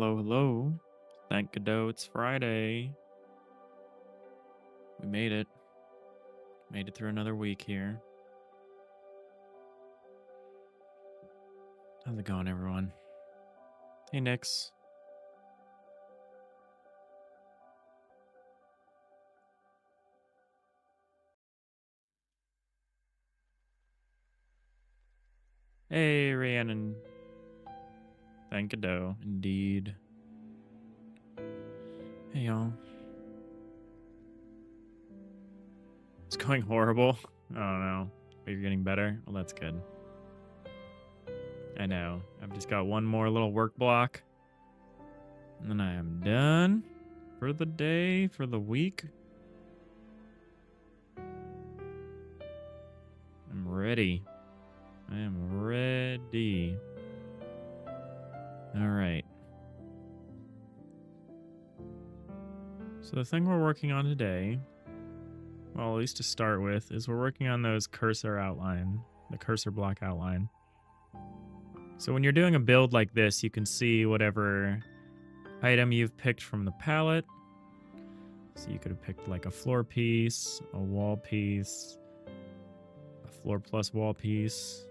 Hello, hello. Thank Godot, it's Friday. We made it. Made it through another week here. How's it going, everyone? Hey, Nix. Hey, Rhiannon. Thank Godot, indeed. Hey, y'all. It's going horrible. I don't know. But you're getting better? Well, that's good. I know. I've just got one more little work block. And then I am done for the day, for the week. I'm ready. I am ready. All right. So the thing we're working on today, well, at least to start with, is we're working on those cursor outline, the cursor block outline. So when you're doing a build like this, you can see whatever item you've picked from the palette. So you could have picked like a floor piece, a wall piece, a floor plus wall piece.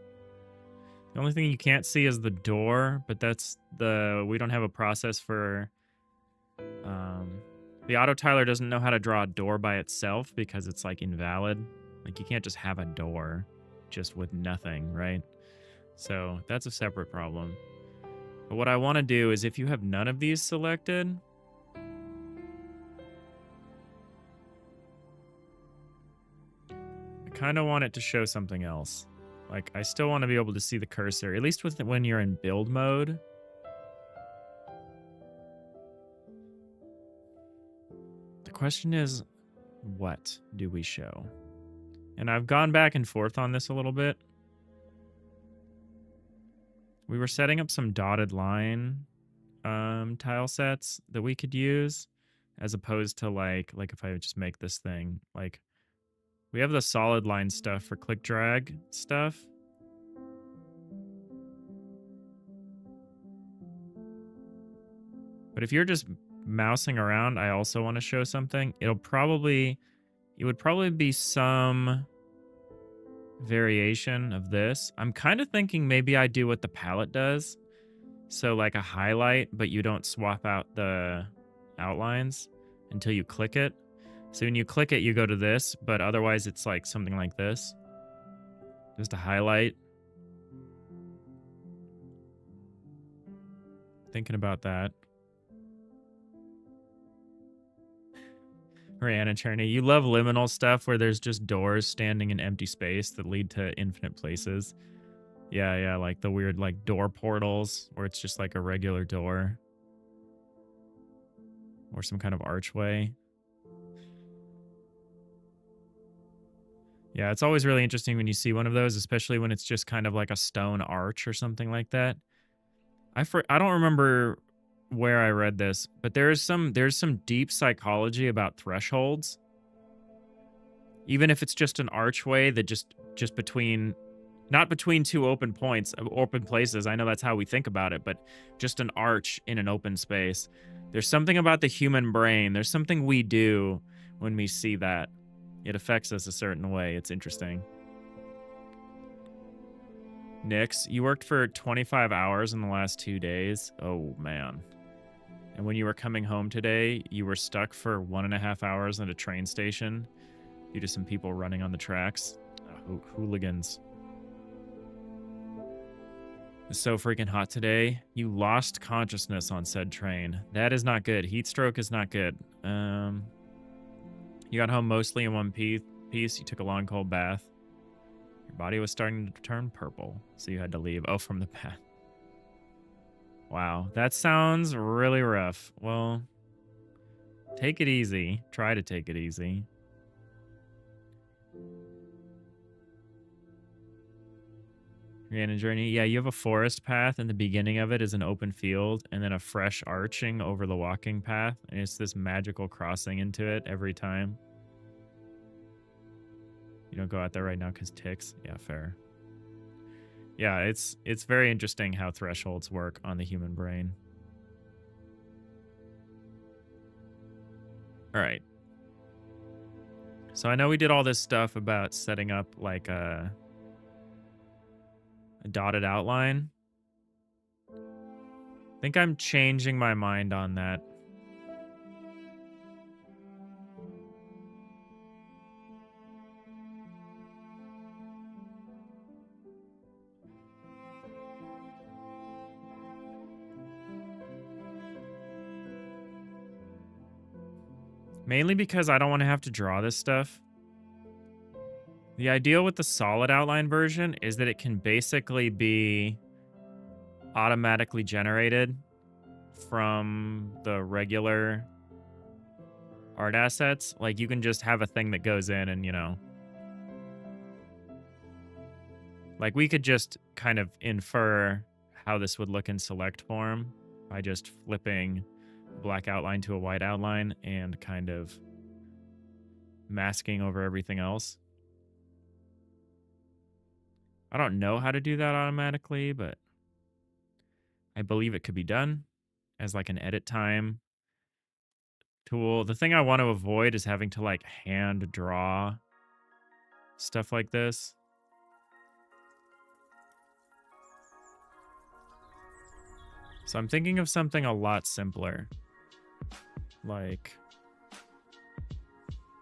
The only thing you can't see is the door, but we don't have a process for, the auto tiler doesn't know how to draw a door by itself because it's like invalid. Like you can't just have a door just with nothing, right? So that's a separate problem. But what I want to do is if you have none of these selected, I kind of want it to show something else. Like I still want to be able to see the cursor, at least when you're in build mode. The question is, what do we show? And I've gone back and forth on this a little bit. We were setting up some dotted line tile sets that we could use, as opposed to like if I would just make this thing, like we have the solid line stuff for click drag stuff. But if you're just mousing around, I also want to show something. It would probably be some variation of this. I'm kind of thinking maybe I do what the palette does. So like a highlight, but you don't swap out the outlines until you click it. So when you click it, you go to this, but otherwise it's like something like this. Just a highlight. Thinking about that. Rihanna Cherney, you love liminal stuff where there's just doors standing in empty space that lead to infinite places. Yeah, like the weird like door portals where it's just like a regular door. Or some kind of archway. Yeah, it's always really interesting when you see one of those, especially when it's just kind of like a stone arch or something like that. I don't remember where I read this, but there's some deep psychology about thresholds. Even if it's just an archway that just between, not between two open places. I know that's how we think about it, but just an arch in an open space. There's something about the human brain. There's something we do when we see that. It affects us a certain way. It's interesting. Nix, you worked for 25 hours in the last 2 days. Oh, man. And when you were coming home today, you were stuck for 1.5 hours at a train station due to some people running on the tracks. Hooligans. It's so freaking hot today. You lost consciousness on said train. That is not good. Heat stroke is not good. You got home mostly in one piece. You took a long cold bath. Your body was starting to turn purple, so you had to leave. Oh, from the bath. Wow, that sounds really rough. Well, take it easy. Try to take it easy. Rhiannon Journey. Yeah, you have a forest path, and the beginning of it is an open field, and then a fresh arching over the walking path, and it's this magical crossing into it every time. You don't go out there right now because ticks? Yeah, fair. Yeah, it's very interesting how thresholds work on the human brain. All right. So I know we did all this stuff about setting up like a dotted outline. I think I'm changing my mind on that. Mainly because I don't want to have to draw this stuff. The ideal with the solid outline version is that it can basically be automatically generated from the regular art assets. Like you can just have a thing that goes in and, you know, like we could just kind of infer how this would look in select form by just flipping black outline to a white outline and kind of masking over everything else. I don't know how to do that automatically, but I believe it could be done as like an edit time tool. The thing I want to avoid is having to like hand draw stuff like this. So I'm thinking of something a lot simpler. Like,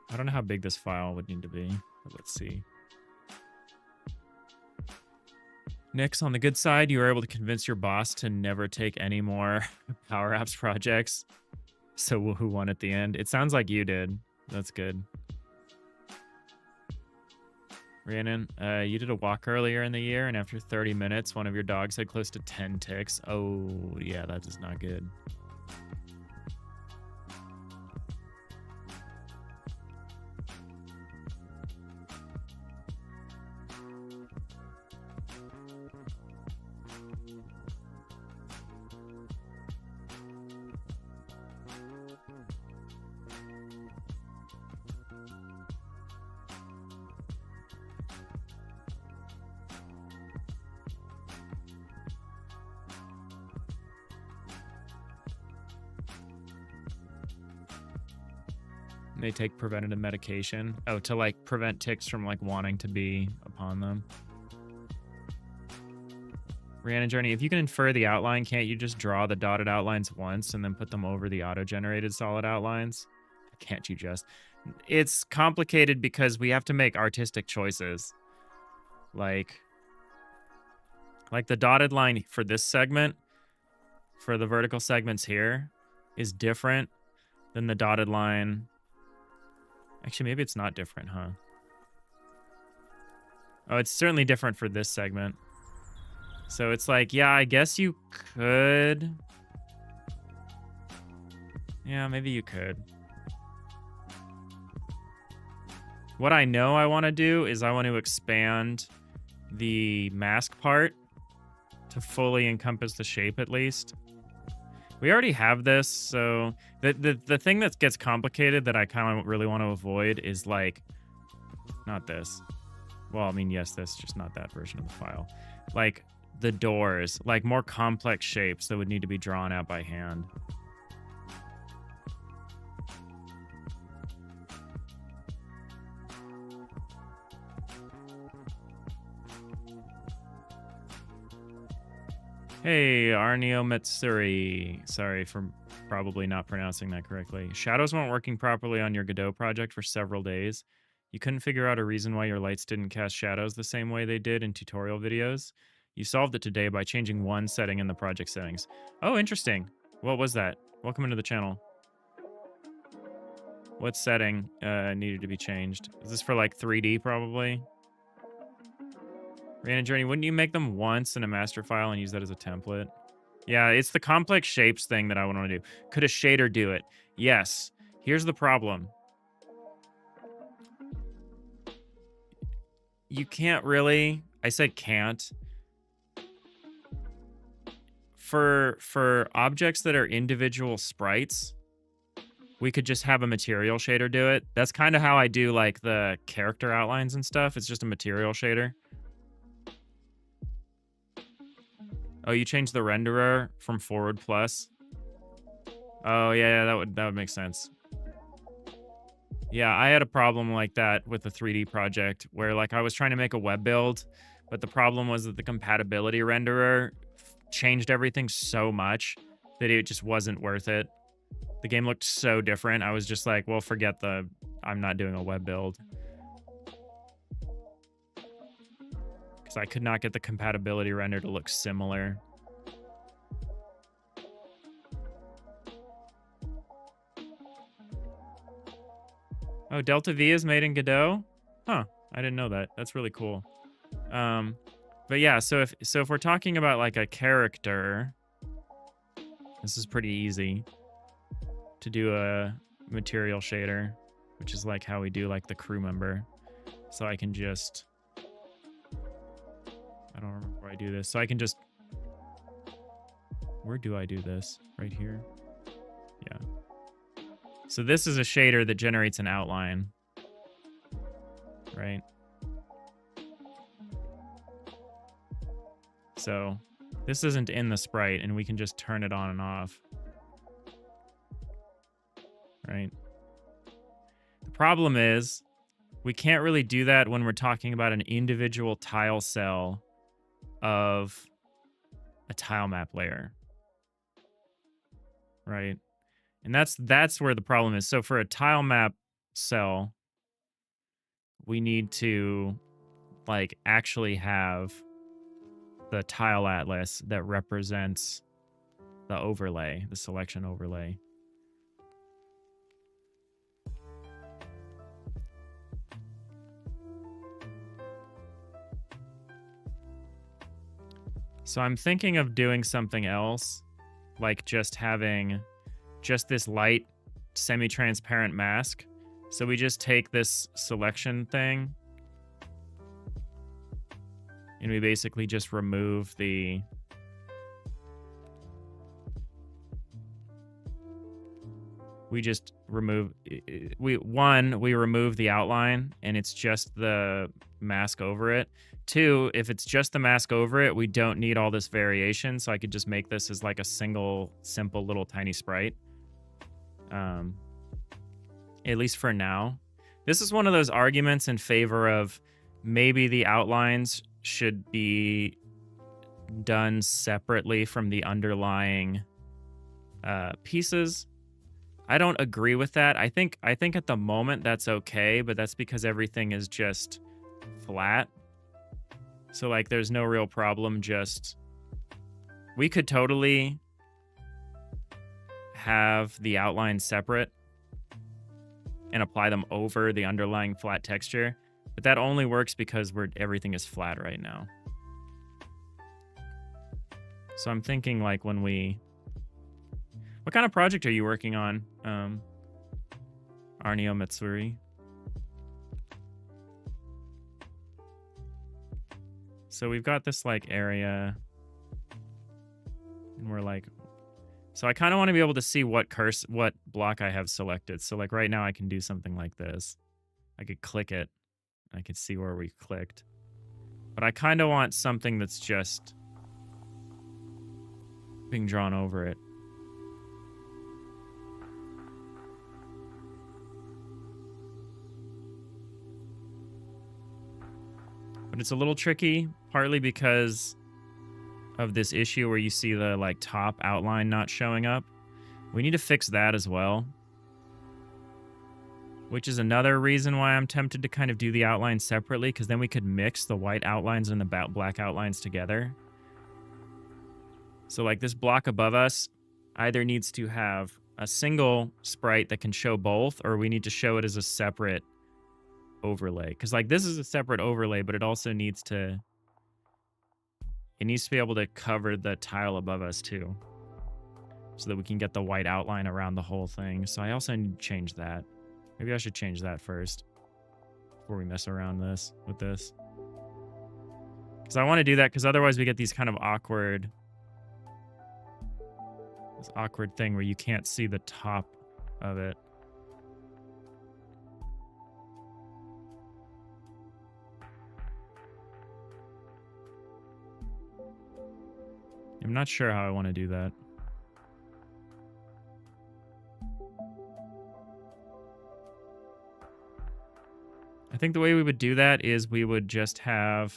I don't know how big this file would need to be, but let's see. Nix, on the good side, you were able to convince your boss to never take any more Power Apps projects. So who won at the end? It sounds like you did. That's good. Rhiannon, you did a walk earlier in the year, and after 30 minutes, one of your dogs had close to 10 ticks. Oh, yeah, that is not good. They take preventative medication. Oh, to like prevent ticks from like wanting to be upon them. Rhiannon Journey, if you can infer the outline, can't you just draw the dotted outlines once and then put them over the auto-generated solid outlines? Can't you just? It's complicated because we have to make artistic choices. Like the dotted line for this segment, for the vertical segments here, is different than the dotted line. Actually, maybe it's not different, huh? Oh, it's certainly different for this segment. So it's like, yeah, I guess you could. Yeah, maybe you could. What I know I want to do is I want to expand the mask part to fully encompass the shape at least. We already have this, so the thing that gets complicated that I kind of really want to avoid is like, not this. Well, I mean, yes, this, just not that version of the file. Like the doors, like more complex shapes that would need to be drawn out by hand. Hey, Arnio Metsuri. Sorry for probably not pronouncing that correctly. Shadows weren't working properly on your Godot project for several days. You couldn't figure out a reason why your lights didn't cast shadows the same way they did in tutorial videos. You solved it today by changing one setting in the project settings. Oh, interesting. What was that? Welcome into the channel. What setting needed to be changed? Is this for like 3D probably? Random Journey, wouldn't you make them once in a master file and use that as a template? Yeah, it's the complex shapes thing that I want to do. Could a shader do it? Yes. Here's the problem. You can't really. I said can't. For objects that are individual sprites, we could just have a material shader do it. That's kind of how I do like the character outlines and stuff. It's just a material shader. Oh, you changed the renderer from forward plus? Oh, yeah, that would make sense. Yeah, I had a problem like that with the 3D project where like I was trying to make a web build, but the problem was that the compatibility renderer changed everything so much that it just wasn't worth it. The game looked so different. I was just like, well, forget the I'm not doing a web build because I could not get the compatibility render to look similar. Oh, Delta V is made in Godot? Huh. I didn't know that. That's really cool. But yeah, so if we're talking about like a character, this is pretty easy to do a material shader, which is like how we do like the crew member. So I can just, I don't remember where I do this. So I can just, where do I do this? Right here? Yeah. So this is a shader that generates an outline, right? So this isn't in the sprite and we can just turn it on and off, right? The problem is we can't really do that when we're talking about an individual tile cell of a tile map layer, right? And that's where the problem is. So for a tile map cell, we need to like actually have the tile atlas that represents the overlay, the selection overlay. So I'm thinking of doing something else, like just having just this light semi-transparent mask. So we just take this selection thing and we basically just remove the we remove the outline and it's just the mask over it. 2, if it's just the mask over it, we don't need all this variation, so I could just make this as like a single simple little tiny sprite. At least for now. This is one of those arguments in favor of maybe the outlines should be done separately from the underlying pieces. I don't agree with that. I think at the moment that's okay, but that's because everything is just flat. So like there's no real problem. Just we could totally have the outline separate and apply them over the underlying flat texture, but that only works because everything is flat right now. So I'm thinking like when we, what kind of project are you working on, Arnio Matsuri? So we've got this like area and we're like, so I kind of want to be able to see what block I have selected. So like right now I can do something like this. I could click it. I could see where we clicked. But I kind of want something that's just being drawn over it. But it's a little tricky, partly because of this issue where you see the like top outline not showing up. We need to fix that as well. Which is another reason why I'm tempted to kind of do the outline separately, because then we could mix the white outlines and the black outlines together. So like this block above us either needs to have a single sprite that can show both, or we need to show it as a separate overlay. Because like this is a separate overlay, but it also needs to, it needs to be able to cover the tile above us too, so that we can get the white outline around the whole thing. So I also need to change that. Maybe I should change that first before we mess around with this. Because I want to do that, because otherwise we get these kind of awkward, this awkward thing where you can't see the top of it. I'm not sure how I want to do that. I think the way we would do that is we would just have...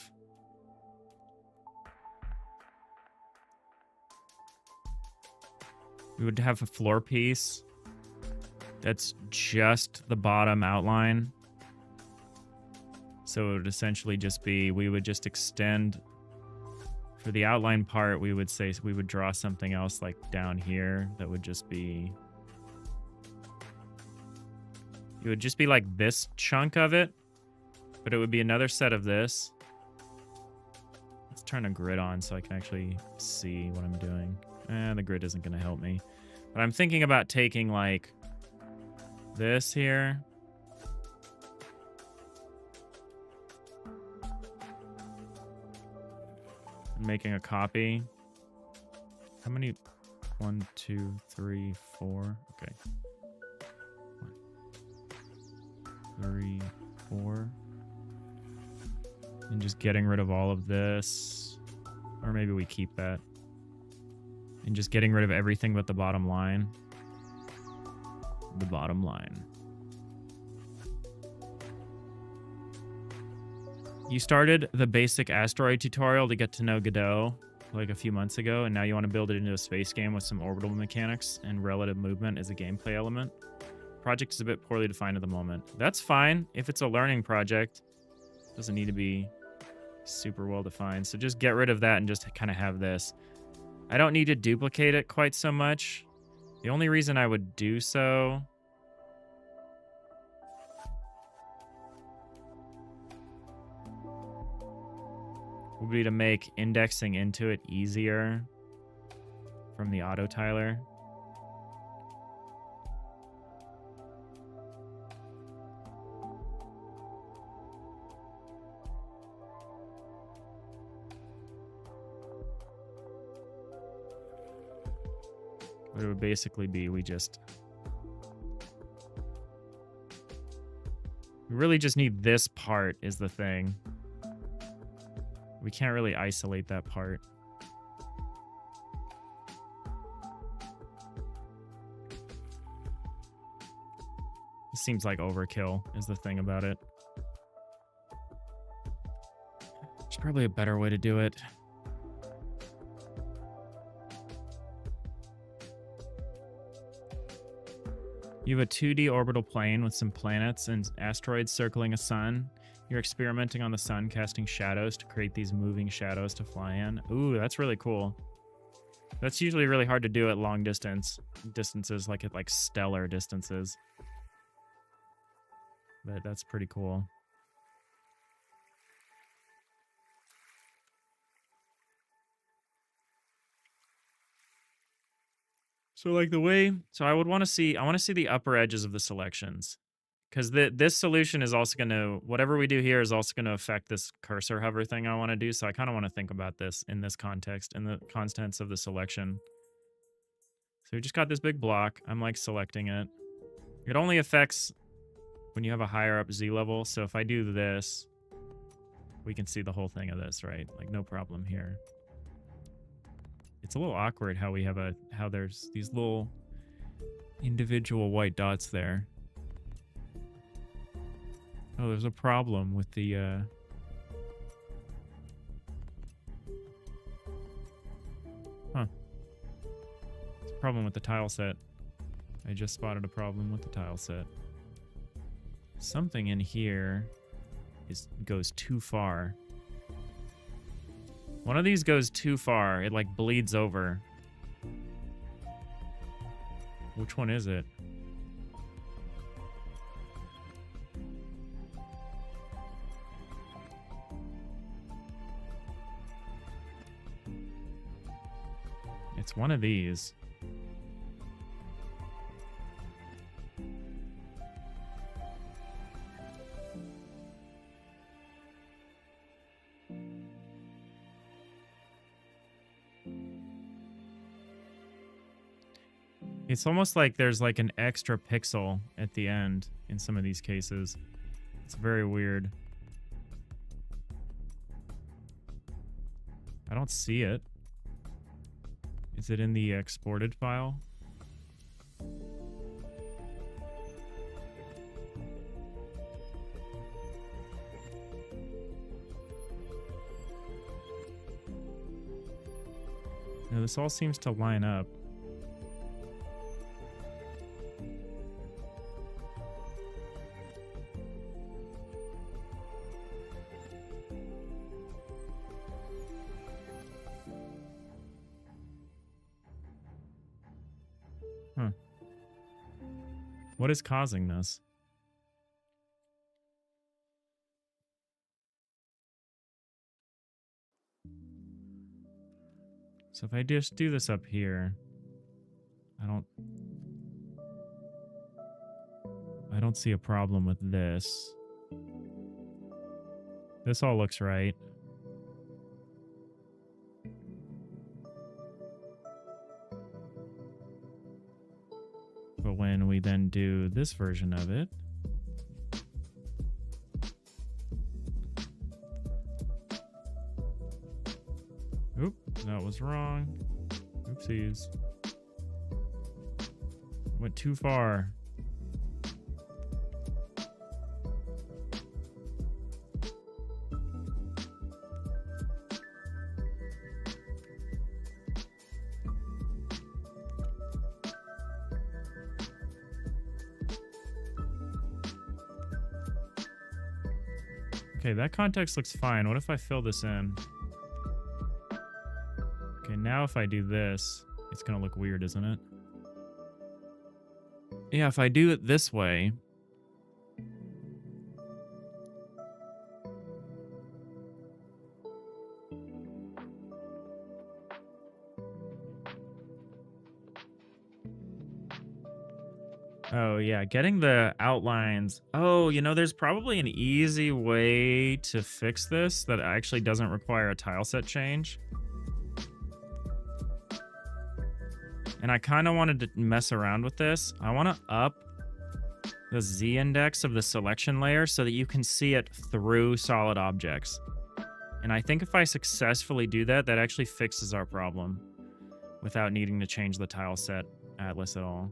We would have a floor piece that's just the bottom outline. So it would essentially just be, we would just extend... For the outline part, we would say we would draw something else like down here that would just be... It would just be like this chunk of it, but it would be another set of this. Let's turn a grid on so I can actually see what I'm doing. The grid isn't going to help me. But I'm thinking about taking like this here. Making a copy. How many? 1, 2, 3, 4. Okay. 1, 3, 4. And just getting rid of all of this. Or maybe we keep that. And just getting rid of everything but the bottom line. The bottom line. You started the basic asteroid tutorial to get to know Godot like a few months ago, and now you want to build it into a space game with some orbital mechanics and relative movement as a gameplay element. Project is a bit poorly defined at the moment. That's fine if it's a learning project. It doesn't need to be super well defined. So just get rid of that and just kind of have this. I don't need to duplicate it quite so much. The only reason I would do so... would be to make indexing into it easier from the auto tiler. But it would basically be we really just need this part is the thing. We can't really isolate that part. It seems like overkill is the thing about it. There's probably a better way to do it. You have a 2D orbital plane with some planets and asteroids circling a sun. You're experimenting on the sun, casting shadows to create these moving shadows to fly in. Ooh, that's really cool. That's usually really hard to do at long distances, like at like stellar distances. But that's pretty cool. So like the way, so I want to see the upper edges of the selections. Because this solution is also going to, whatever we do here is also going to affect this cursor hover thing I want to do. So I kind of want to think about this in this context, in the contents of the selection. So we just got this big block. I'm like selecting it. It only affects when you have a higher up Z level. So if I do this, we can see the whole thing of this, right? Like no problem here. It's a little awkward how we have how there's these little individual white dots there. Oh, there's a problem with the, Huh. It's a problem with the tile set. I just spotted a problem with the tile set. Something in here goes too far. One of these goes too far. It, like, bleeds over. Which one is it? It's one of these. It's almost like there's like an extra pixel at the end in some of these cases. It's very weird. I don't see it. Is it in the exported file? No, this all seems to line up. Huh. What is causing this? So if I just do this up here, I don't see a problem with this. This all looks right. But when we then do this version of it, oop, that was wrong. Oopsies. Went too far. Okay, that context looks fine. What if I fill this in? Okay, now if I do this, it's gonna look weird, isn't it? Yeah, if I do it this way. Oh, yeah, getting the outlines. Oh, you know, there's probably an easy way to fix this that actually doesn't require a tile set change. And I kind of wanted to mess around with this. I want to up the Z index of the selection layer so that you can see it through solid objects. And I think if I successfully do that, that actually fixes our problem without needing to change the tile set atlas at all.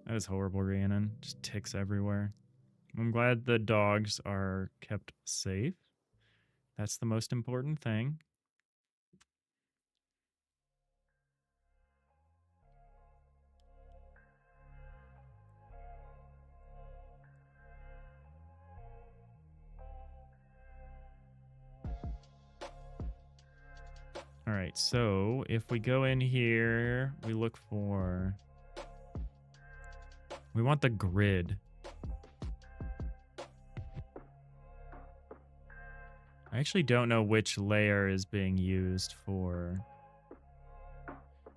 That is horrible, Rhiannon. Just ticks everywhere. I'm glad the dogs are kept safe. That's the most important thing. All right, so if we go in here, we look for... We want the grid. I actually don't know which layer is being used for...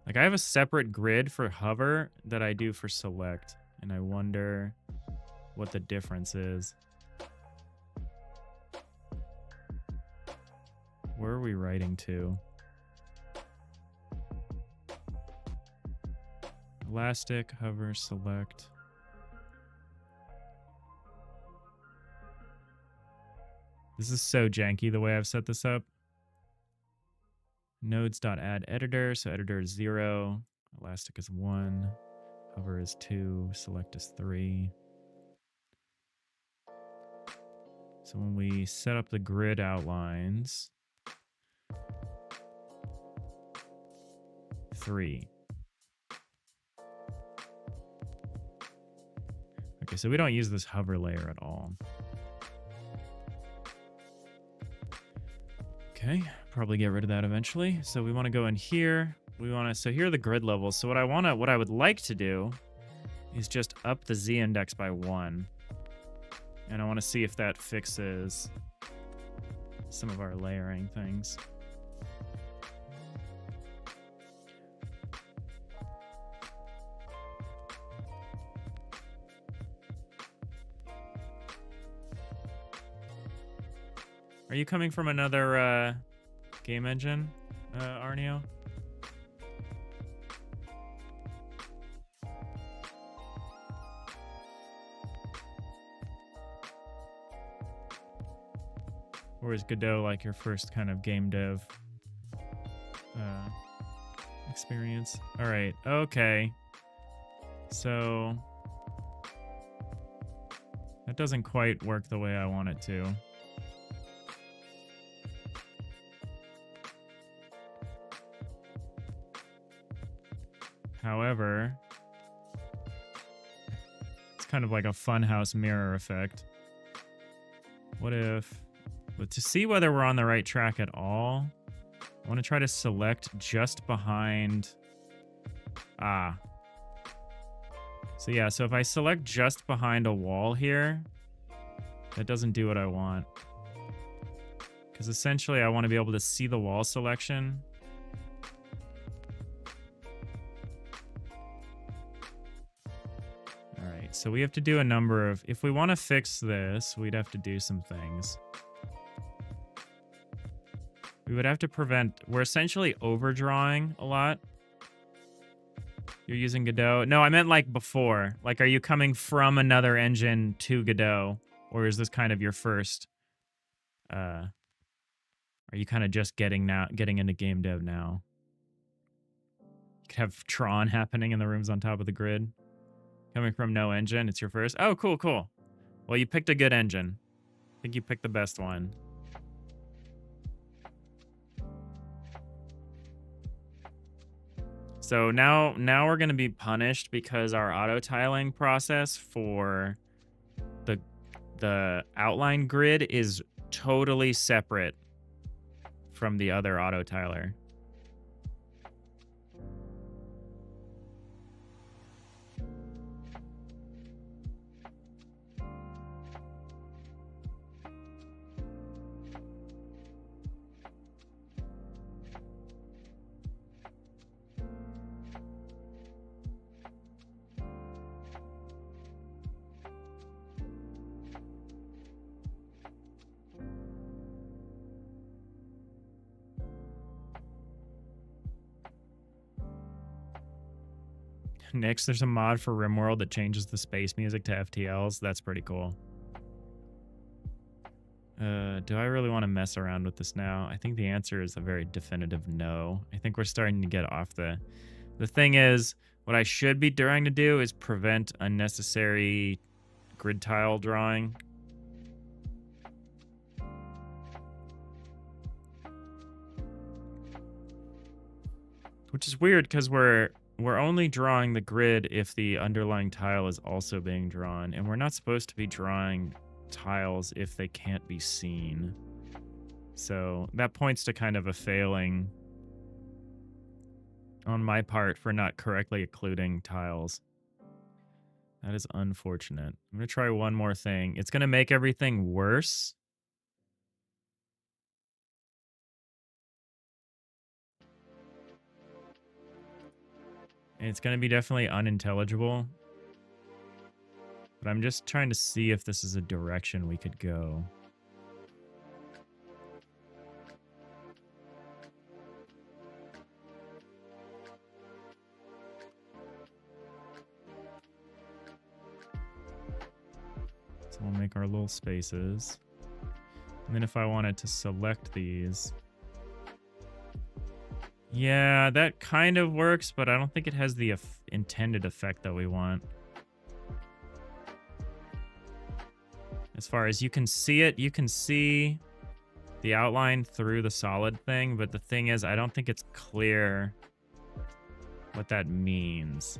Like, I have a separate grid for hover that I do for select, and I wonder what the difference is. Where are we writing to? Elastic, hover, select. This is so janky the way I've set this up. Nodes.add editor, so editor is 0, elastic is 1, hover is 2, select is 3. So when we set up the grid outlines, 3. Okay, so we don't use this hover layer at all. Okay, probably get rid of that eventually. So we want to go in here. So here are the grid levels. So what I would like to do is just up the Z index by 1. And I want to see if that fixes some of our layering things. Are you coming from another game engine, Arneo? Or is Godot like your first kind of game dev experience? All right, okay. So doesn't quite work the way I want it to. However, it's kind of like a funhouse mirror effect. What if... But to see whether we're on the right track at all, I want to try to select just behind... Ah. So yeah, so if I select just behind a wall here, that doesn't do what I want. Because essentially I want to be able to see the wall selection. Alright, so we have to do a number of... If we want to fix this, we'd have to do some things. We would have to prevent... We're essentially overdrawing a lot. You're using Godot? No, I meant like before. Like, are you coming from another engine to Godot? Or is this kind of your first... Are you kind of just getting into game dev now? You could have Tron happening in the rooms on top of the grid. Coming from no engine, it's your first? Oh, cool, cool. Well, you picked a good engine. I think you picked the best one. So now we're going to be punished because our auto tiling process for the outline grid is totally separate from the other auto tiler. Next, there's a mod for RimWorld that changes the space music to FTLs. That's pretty cool. Do I really want to mess around with this now? I think the answer is a very definitive no. I think we're starting to get off the... The thing is, what I should be trying to do is prevent unnecessary grid tile drawing. Which is weird because we're only drawing the grid if the underlying tile is also being drawn, and we're not supposed to be drawing tiles if they can't be seen. So that points to kind of a failing on my part for not correctly occluding tiles. That is unfortunate. I'm going to try one more thing. It's going to make everything worse. And it's going to be definitely unintelligible. But I'm just trying to see if this is a direction we could go. So we'll make our little spaces. And then if I wanted to select these... Yeah, that kind of works, but I don't think it has the intended effect that we want. As far as you can see it, you can see the outline through the solid thing, but the thing is, I don't think it's clear what that means.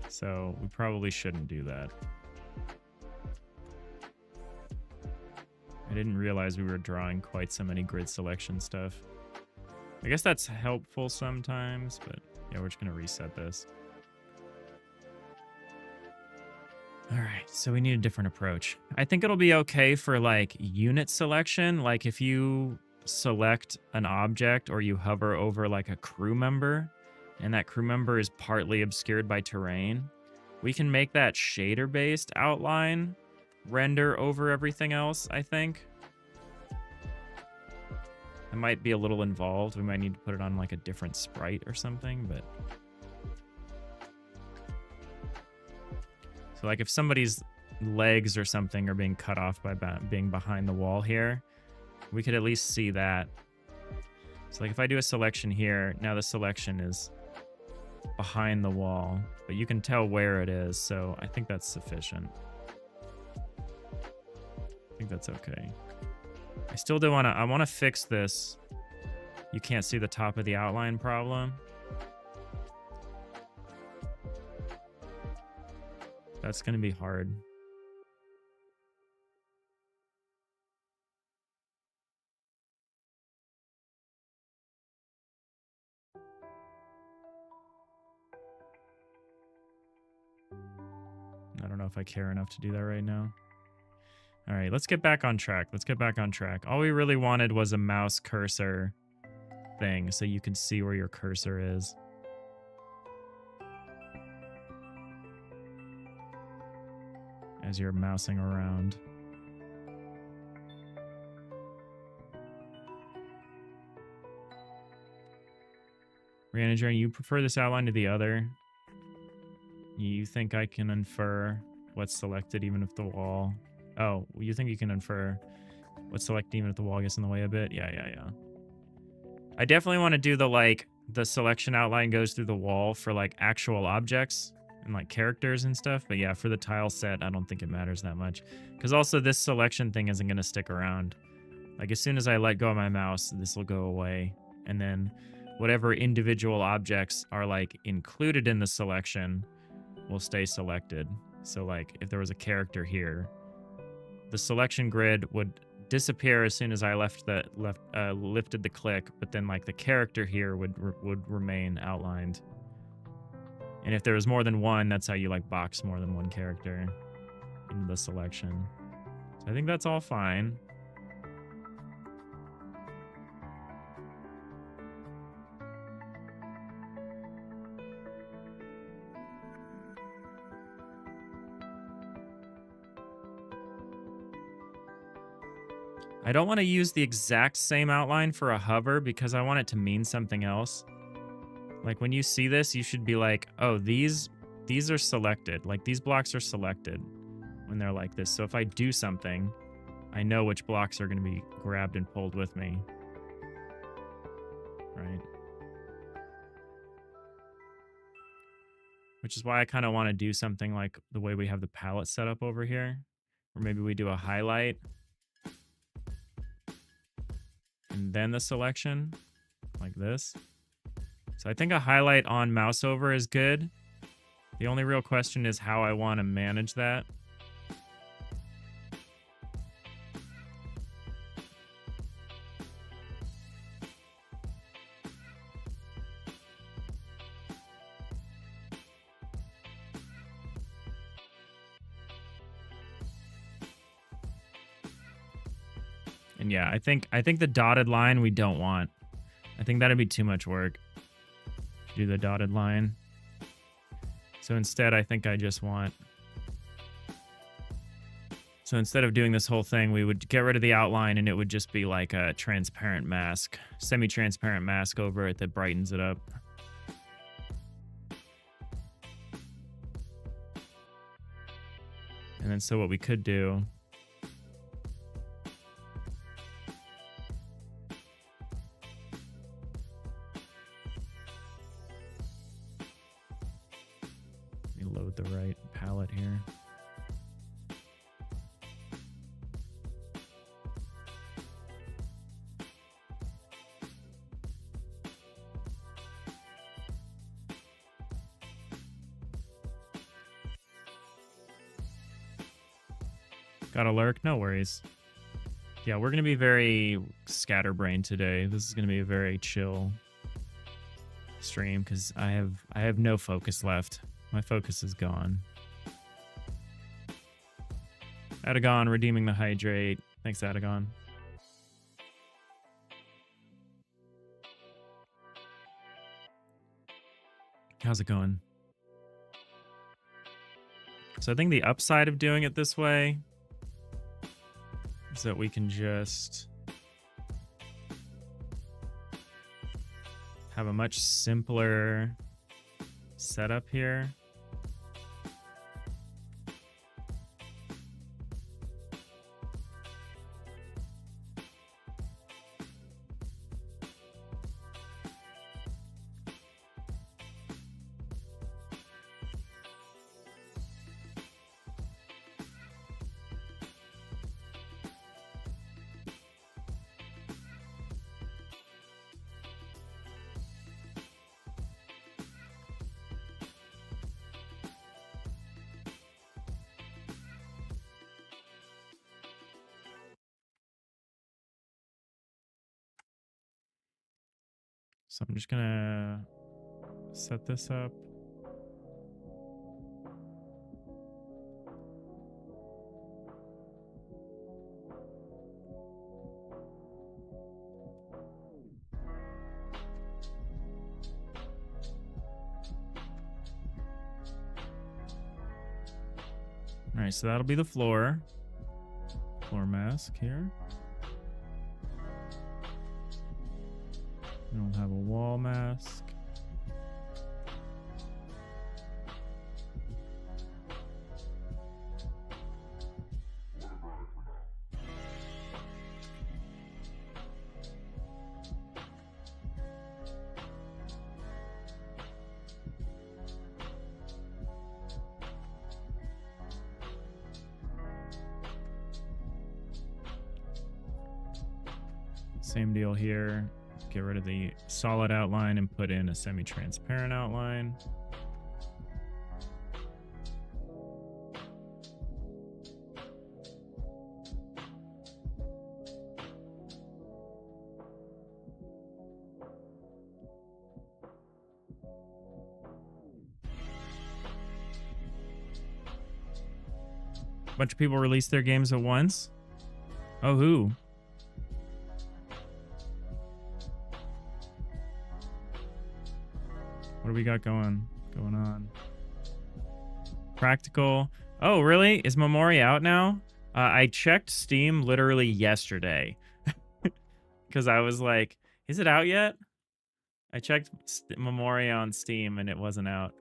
So we probably shouldn't do that. I didn't realize we were drawing quite so many grid selection stuff. I guess that's helpful sometimes, but yeah, we're just going to reset this. All right, so we need a different approach. I think it'll be okay for like unit selection. Like if you select an object or you hover over like a crew member and that crew member is partly obscured by terrain, we can make that shader-based outline render over everything else, I think. It might be a little involved. We might need to put it on like a different sprite or something, but... So like if somebody's legs or something are being cut off by being behind the wall here, we could at least see that. So like if I do a selection here, now the selection is behind the wall, but you can tell where it is, so I think that's sufficient. I think that's okay. I still do want to, I want to fix this. You can't see the top of the outline problem. That's going to be hard. I don't know if I care enough to do that right now. All right, let's get back on track. Let's get back on track. All we really wanted was a mouse cursor thing so you can see where your cursor is. As you're mousing around. Rihanna, you prefer this outline to the other? You think I can infer what's selected even if the wall... Oh, you think you can infer what's selected even if the wall gets in the way a bit? Yeah. I definitely want to do the, like, the selection outline goes through the wall for, like, actual objects and, like, characters and stuff. But yeah, for the tile set, I don't think it matters that much. Because also this selection thing isn't going to stick around. Like, as soon as I let go of my mouse, this will go away. And then whatever individual objects are, like, included in the selection will stay selected. So, like, if there was a character here, the selection grid would disappear as soon as I lifted the click, but then, like, the character here would remain outlined. And if there was more than one, that's how you, like, box more than one character into the selection. So I think that's all fine. I don't want to use the exact same outline for a hover because I want it to mean something else. Like, when you see this, you should be like, oh, these are selected. Like, these blocks are selected when they're like this. So if I do something, I know which blocks are going to be grabbed and pulled with me. Right? Which is why I kind of want to do something like the way we have the palette set up over here. Or maybe we do a highlight. And then the selection, like this. So I think a highlight on mouse over is good. The only real question is how I want to manage that. And yeah, I think the dotted line we don't want. I think that'd be too much work. Do the dotted line. So instead, I think I just want... So instead of doing this whole thing, we would get rid of the outline and it would just be like a transparent mask, semi-transparent mask over it that brightens it up. And then so what we could do... Load the right palette here. Got a lurk? No worries. Yeah, we're going to be very scatterbrained today. This is going to be a very chill stream because I have no focus left. My focus is gone. Adagon redeeming the hydrate. Thanks, Adagon. How's it going? So I think the upside of doing it this way is that we can just have a much simpler setup here. So I'm just gonna set this up. All right, so that'll be the floor mask here. We don't have a wall mask. Same deal here. Get rid of the solid outline and put in a semi-transparent outline. A bunch of people release their games at once. Oh, who? What do we got going on? Practical. Oh, really? Is Memori out now? I checked Steam literally yesterday. Because I was like, is it out yet? I checked Memori on Steam and it wasn't out.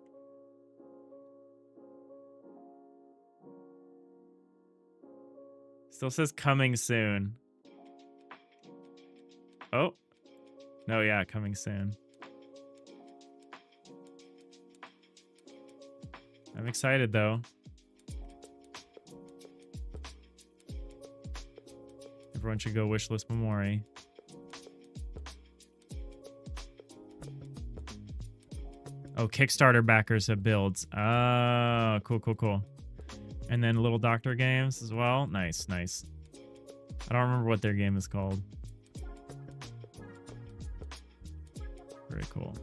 Still says coming soon. Oh. No, yeah, coming soon. I'm excited, though. Everyone should go wishlist Memori. Oh, Kickstarter backers have builds. Oh, cool. And then Little Doctor Games as well. Nice. I don't remember what their game is called. Very cool.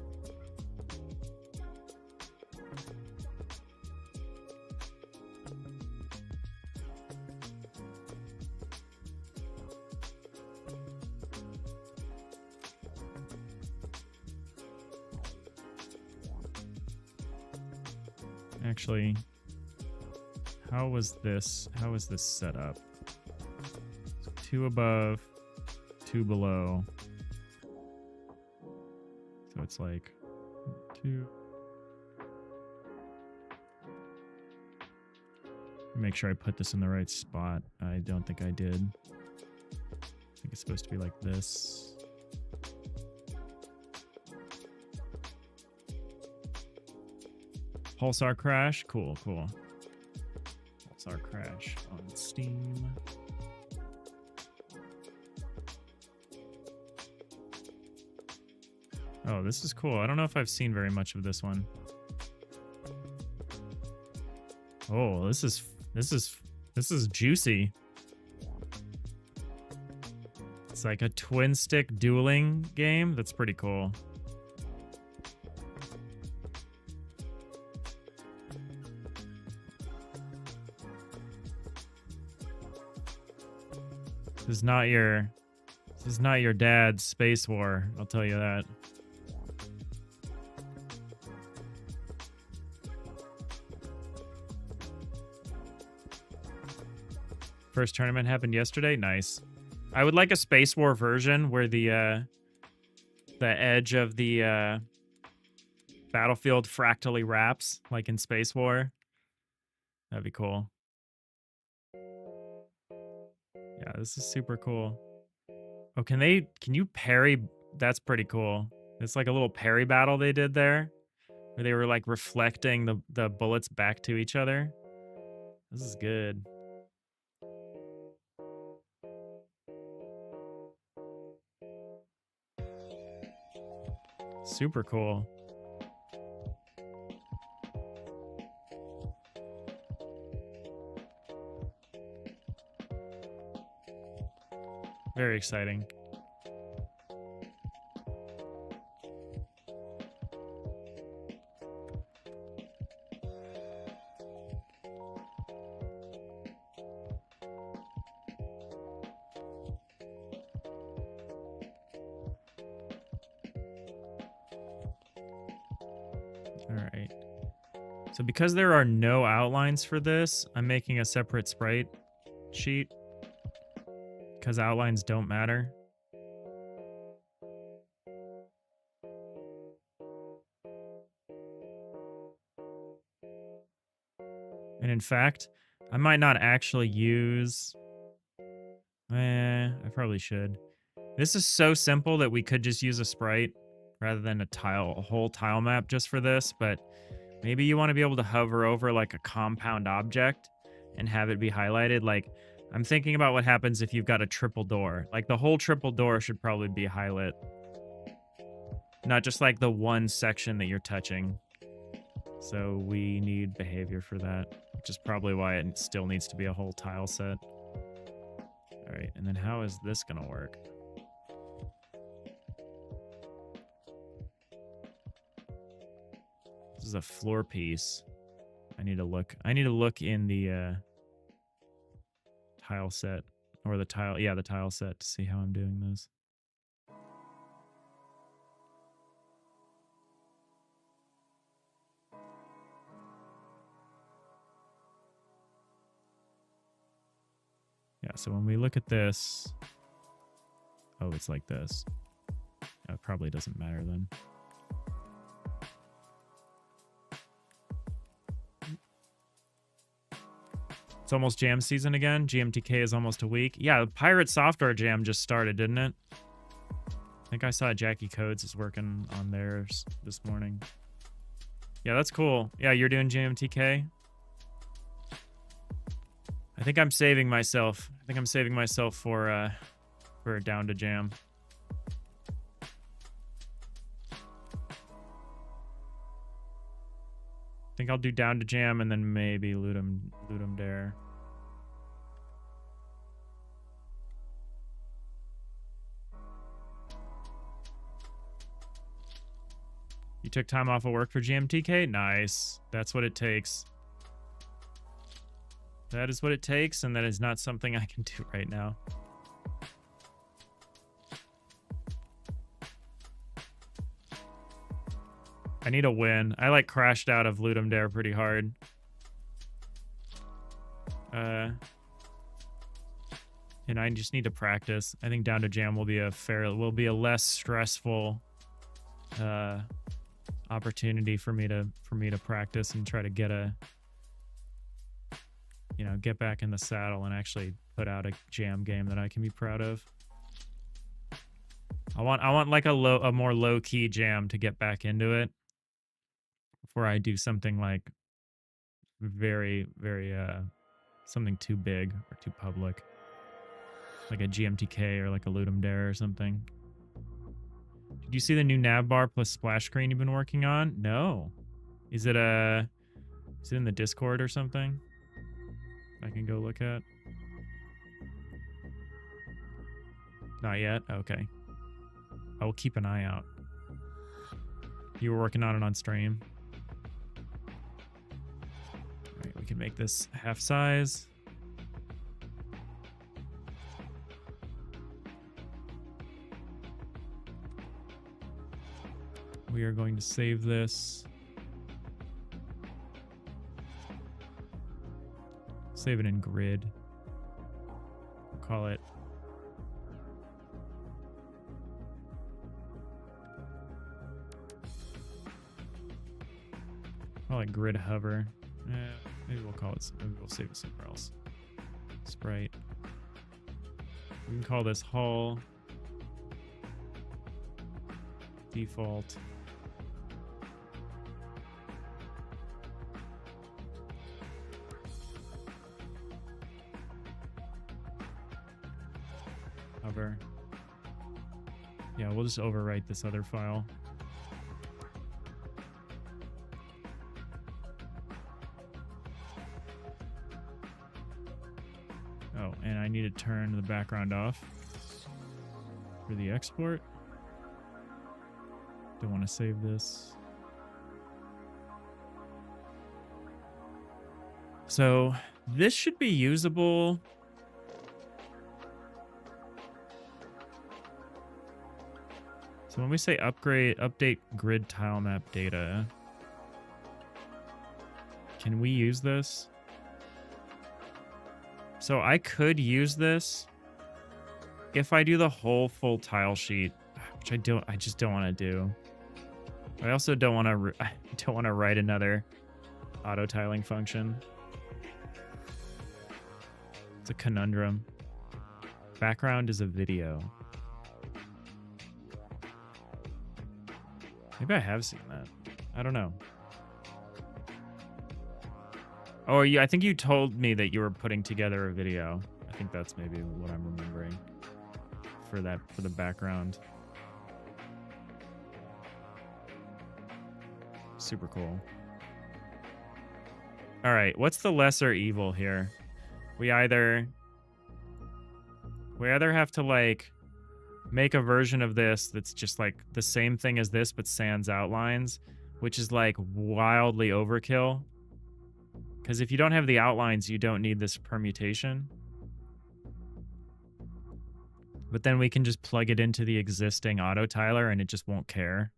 Actually, how was this set up? So 2 above, 2 below. So it's like 2. Make sure I put this in the right spot. I don't think I did. I think it's supposed to be like this. Pulsar Crash, cool. Pulsar Crash on Steam. Oh, this is cool. I don't know if I've seen very much of this one. Oh, this is juicy. It's like a twin stick dueling game. That's pretty cool. This is not your dad's Space War, I'll tell you that. First tournament happened yesterday. Nice. I would like a Space War version where the edge of the battlefield fractally wraps, like in Space War. That'd be cool. Yeah, this is super cool. Oh, can you parry? That's pretty cool. It's like a little parry battle they did there, where they were like reflecting the bullets back to each other. This is good. Super cool. Very exciting. All right. So because there are no outlines for this, I'm making a separate sprite sheet because outlines don't matter. And in fact, I might not actually use... I probably should. This is so simple that we could just use a sprite rather than a whole tile map just for this, but maybe you want to be able to hover over like a compound object and have it be highlighted. Like, I'm thinking about what happens if you've got a triple door. Like, the whole triple door should probably be highlit, not just like the one section that you're touching. So we need behavior for that, which is probably why it still needs to be a whole tile set. All right, and then how is this gonna work? This is a floor piece. I need to look in the tile set, or the tile set, to see how I'm doing this. Yeah, so when we look at this, oh, it's like this. It probably doesn't matter then. It's almost jam season again. GMTK is almost a week. Yeah, the Pirate Software Jam just started, didn't it? I think I saw Jackie Codes is working on theirs this morning. Yeah, that's cool. Yeah, you're doing GMTK? I think I'm saving myself. For a Down to Jam. I think I'll do Down to Jam and then maybe Ludum Dare. You took time off of work for GMTK? Nice. That's what it takes. That is what it takes, and that is not something I can do right now. I need a win. I like crashed out of Ludum Dare pretty hard. And I just need to practice. I think Down to Jam will be a less stressful opportunity for me to practice and try to get back in the saddle and actually put out a jam game that I can be proud of. I want like a more low key jam to get back into it before I do something like very, very something too big or too public, like a GMTK or like a Ludum Dare or something. Did you see the new nav bar plus splash screen you've been working on? No. Is it in the Discord or something I can go look at? Not yet? Okay. I will keep an eye out. You were working on it on stream. All right, we can make this half size. We are going to save this. Save it in grid. We'll call it grid hover. Maybe we'll save it somewhere else. Sprite. We can call this hull. Default. Hover. Yeah, we'll just overwrite this other file. Oh, and I need to turn the background off for the export. Don't want to save this. So this should be usable. So when we say update grid tile map data, Can we use this? So I could use this if I do the whole full tile sheet, which I just don't want to do. I also don't want to write another auto tiling function. It's a conundrum. Background is a video. Maybe I have seen that. I don't know. Oh, I think you told me that you were putting together a video. I think that's maybe what I'm remembering for the background. Super cool. All right, what's the lesser evil here? We either have to like make a version of this that's just like the same thing as this but sans outlines, which is like wildly overkill. Because if you don't have the outlines, you don't need this permutation. But then we can just plug it into the existing auto tiler and it just won't care.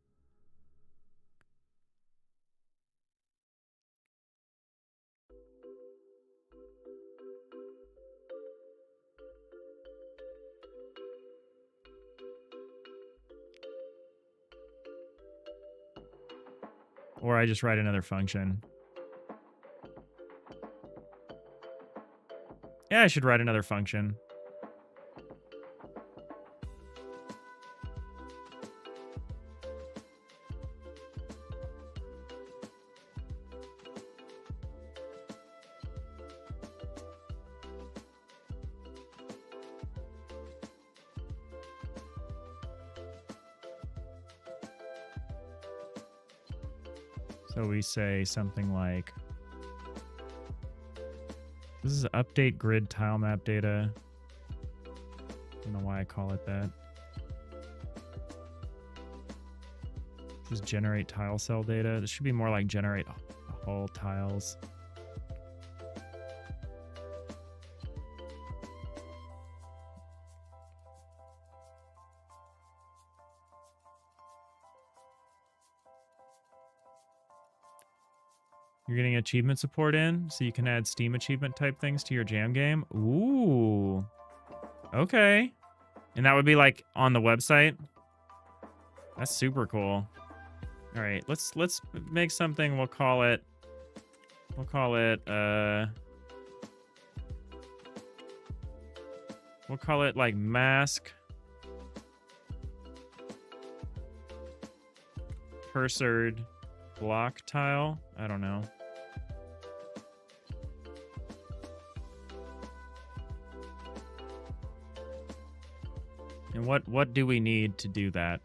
Or I just write another function. Yeah, I should write another function. So we say something like, this is update grid tile map data. I don't know why I call it that. This is generate tile cell data. This should be more like generate all tiles. You're getting achievement support in, so you can add Steam achievement type things to your jam game. Ooh. Okay. And that would be like on the website. That's super cool. All right, let's make something. We'll call it like mask cursored block tile. I don't know. And what do we need to do that?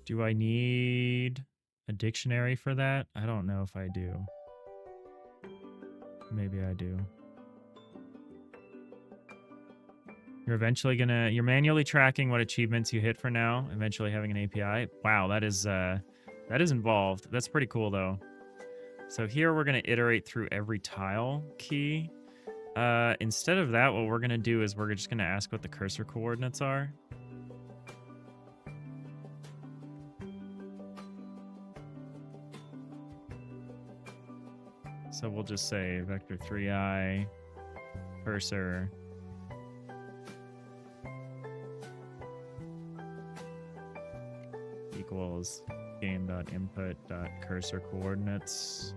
Do I need a dictionary for that? I don't know if I do. Maybe I do. You're manually tracking what achievements you hit for now, eventually having an API. Wow, that is involved. That's pretty cool though. So here we're gonna iterate through every tile key. Instead of that, what we're gonna do is we're just gonna ask what the cursor coordinates are. So we'll just say vector 3i cursor equals game.input.cursor coordinates.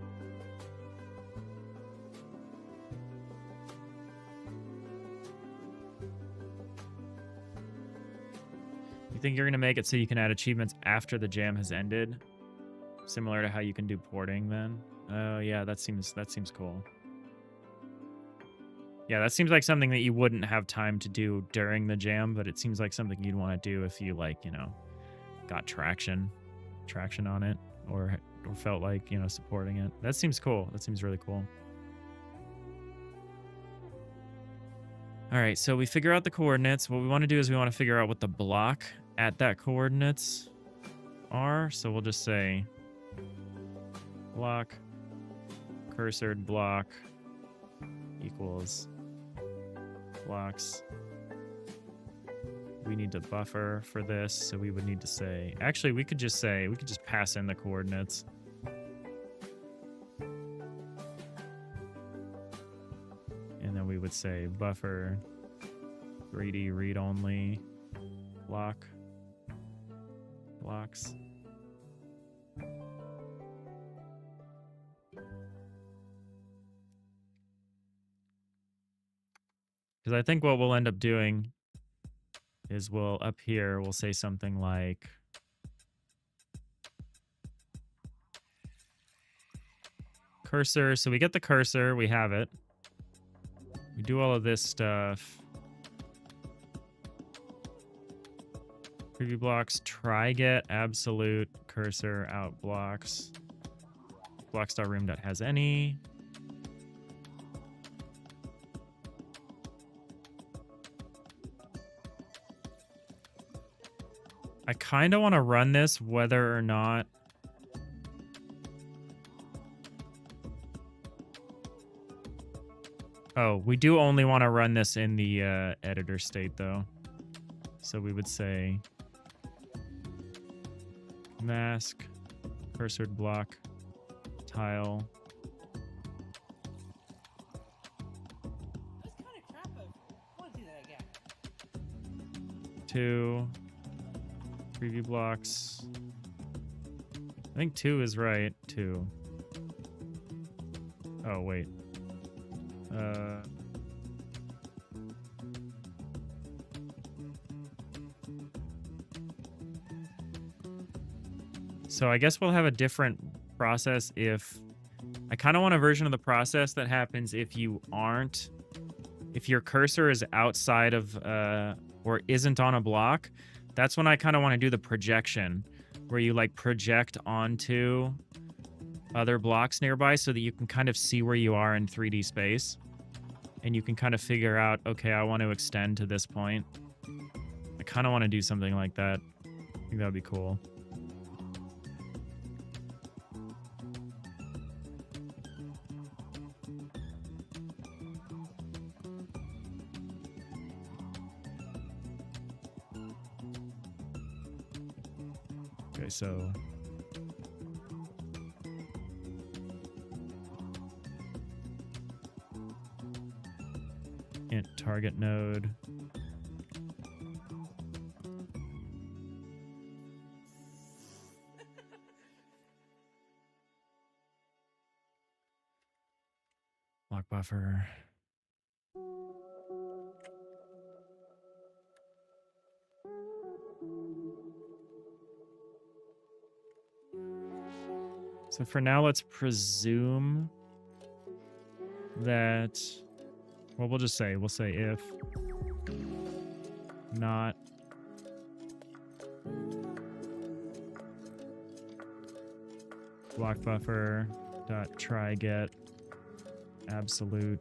You think you're going to make it so you can add achievements after the jam has ended? Similar to how you can do porting then? Oh yeah, that seems cool. Yeah, that seems like something that you wouldn't have time to do during the jam, but it seems like something you'd want to do if you like, you know, got traction on it or felt like, you know, supporting it. That seems cool. That seems really cool. All right, so we figure out the coordinates. What we want to do is we want to figure out what the block at that coordinates are. So we'll just say block, cursored block equals blocks. We need to buffer for this, so we would need to say, actually we could just pass in the coordinates. And then we would say buffer 3D read only block blocks. Because I think what we'll end up doing is up here, we'll say something like cursor. So we get the cursor, we have it. We do all of this stuff. Preview blocks, try get absolute cursor out blocks. Blocks.room.has any. I kind of want to run this whether or not we do only want to run this in the editor state though. So we would say mask cursored block tile. Two preview blocks. I think 2 is right. 2. Oh wait. So I guess we'll have a different process if I kind of want a version of the process that happens if your cursor is outside of or isn't on a block. That's when I kind of want to do the projection where you like project onto other blocks nearby so that you can kind of see where you are in 3D space and you can kind of figure out, okay, I want to extend to this point. I kind of want to do something like that. I think that would be cool. Okay, so int target node. Block buffer. So for now, let's presume that, well, we'll say if not block buffer dot try get absolute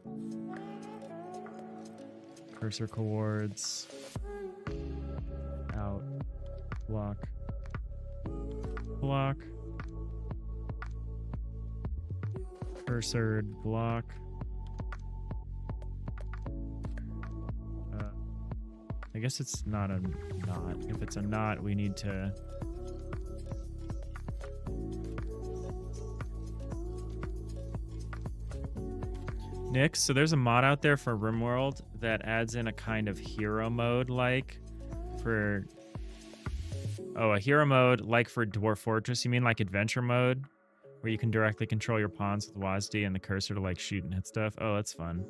cursor coords out block cursored block. I guess it's not a not. If it's a not, we need to Nick, so there's a mod out there for RimWorld that adds in a kind of hero mode like for a hero mode like for Dwarf Fortress. You mean like adventure mode? Where you can directly control your pawns with WASD and the cursor to like shoot and hit stuff. Oh, that's fun.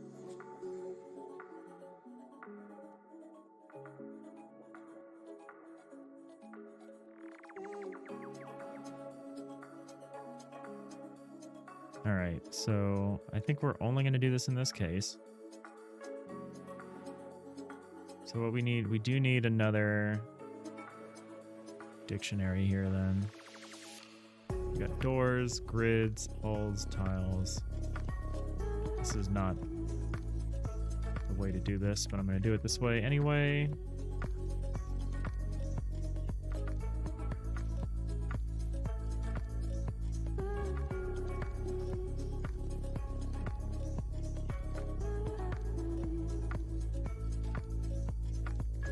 All right, so I think we're only going to do this in this case. So what we do need another dictionary here then. We got doors, grids, hulls, tiles. This is not the way to do this, but I'm going to do it this way anyway.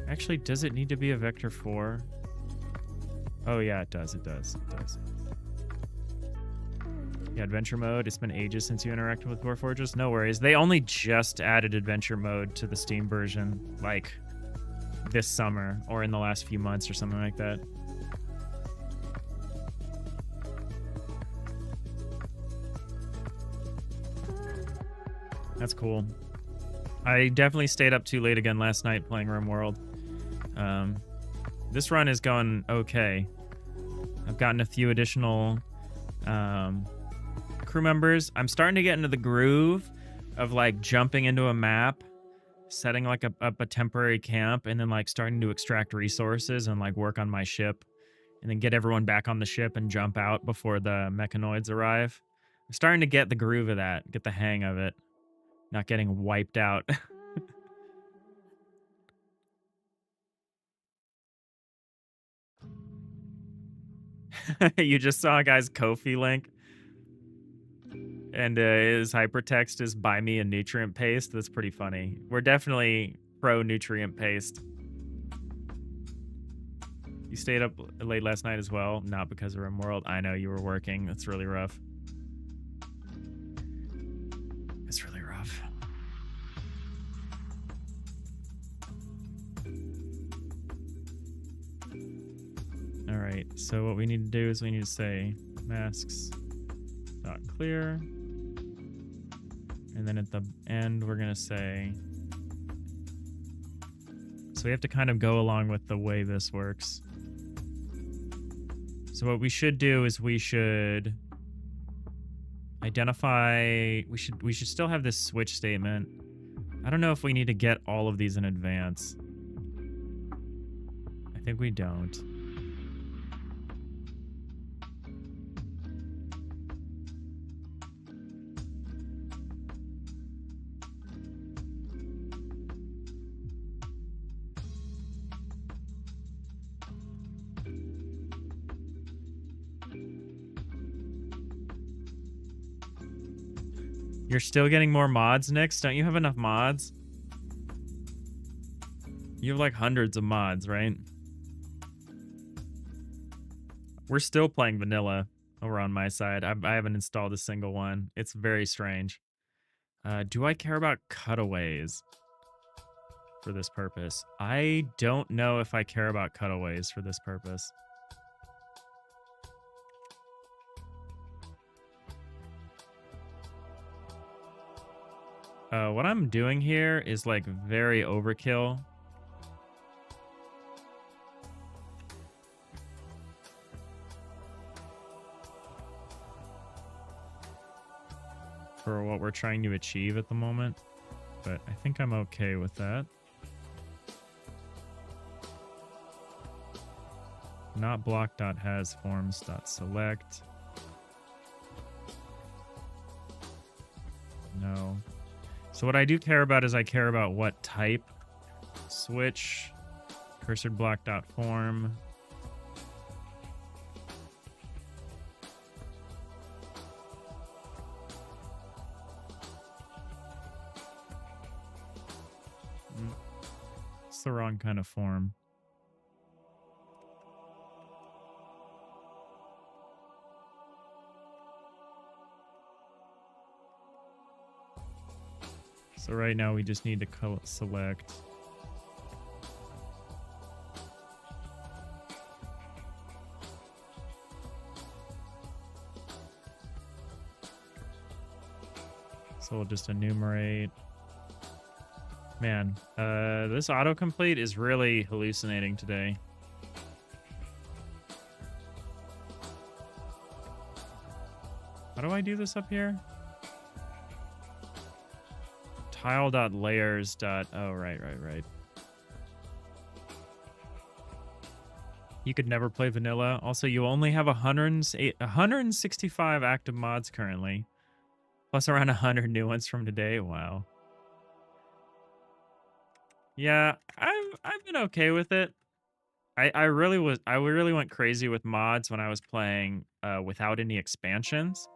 Actually, does it need to be a vector 4? Oh yeah, it does. It does. It does. Yeah, adventure mode. It's been ages since you interacted with Warforges. No worries. They only just added adventure mode to the Steam version, like this summer or in the last few months or something like that. That's cool. I definitely stayed up too late again last night playing RimWorld. This run is going okay. I've gotten a few additional crew members. I'm starting to get into the groove of like jumping into a map, setting like up a temporary camp, and then like starting to extract resources and like work on my ship, and then get everyone back on the ship and jump out before the mechanoids arrive. I'm starting to get the groove of that, get the hang of it, not getting wiped out. You just saw a guy's Ko-fi link, and his hypertext is "buy me a nutrient paste." That's pretty funny. We're definitely pro nutrient paste. You stayed up late last night as well, not because of RimWorld. I know you were working. That's really rough. It's really rough. All right. So what we need to do is we need to say masks dot clear, and then at the end we're gonna say. So we have to kind of go along with the way this works. So what we should do is we should identify. We should still have this switch statement. I don't know if we need to get all of these in advance. I think we don't. You're still getting more mods, Nyx? Don't you have enough mods? You have like hundreds of mods, right? We're still playing vanilla over on my side. I haven't installed a single one. It's very strange. Do I care about cutaways for this purpose? I don't know if I care about cutaways for this purpose. What I'm doing here is like very overkill. For what we're trying to achieve at the moment, but I think I'm okay with that. Not block.hasForms.select. No. So what I do care about is I care about what type. Switch cursored block.form. It's the wrong kind of form. So right now we just need to select. So we'll just enumerate. Man, this autocomplete is really hallucinating today. How do I do this up here? Tile.layers. Oh, right. You could never play vanilla. Also, you only have 165 active mods currently, plus around 100 new ones from today. Wow. Yeah, I've been okay with it. I really went crazy with mods when I was playing without any expansions.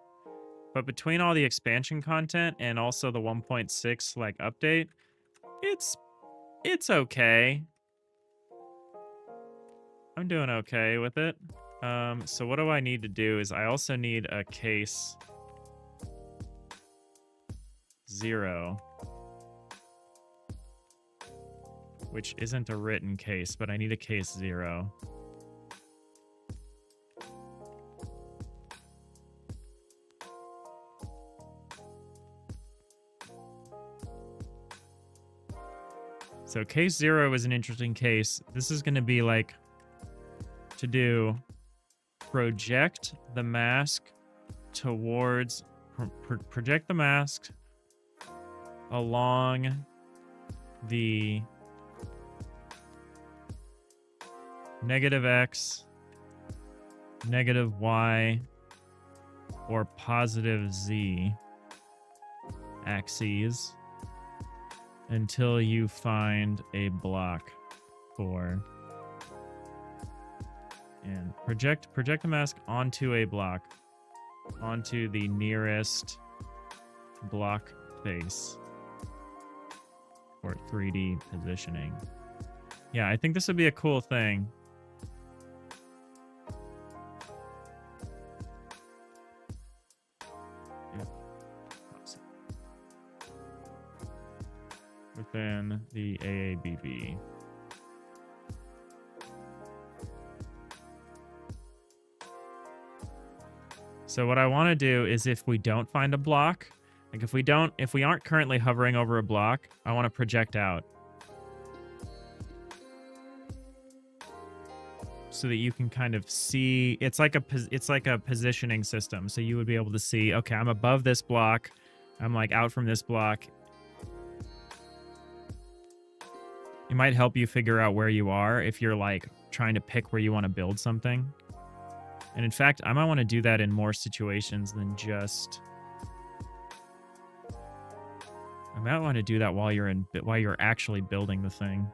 But between all the expansion content and also the 1.6 like update, it's okay. I'm doing okay with it. So what do I need to do is I also need a case 0, which isn't a written case, but I need a case 0. So case 0 is an interesting case. This is going to be like to do project the mask towards project the mask along the -x, -y, or +z axes until you find a block for, and project the mask onto a block, onto the nearest block face for 3D positioning. Yeah, I think this would be a cool thing. Yeah. Within the AABB. So what I want to do is, if we don't find a block, like if we aren't currently hovering over a block, I want to project out so that you can kind of see. It's like a positioning system. So you would be able to see, okay, I'm above this block, I'm like out from this block. It might help you figure out where you are if you're like trying to pick where you want to build something. And in fact, I might want to do that in more situations than just... I might want to do that while you're actually building the thing.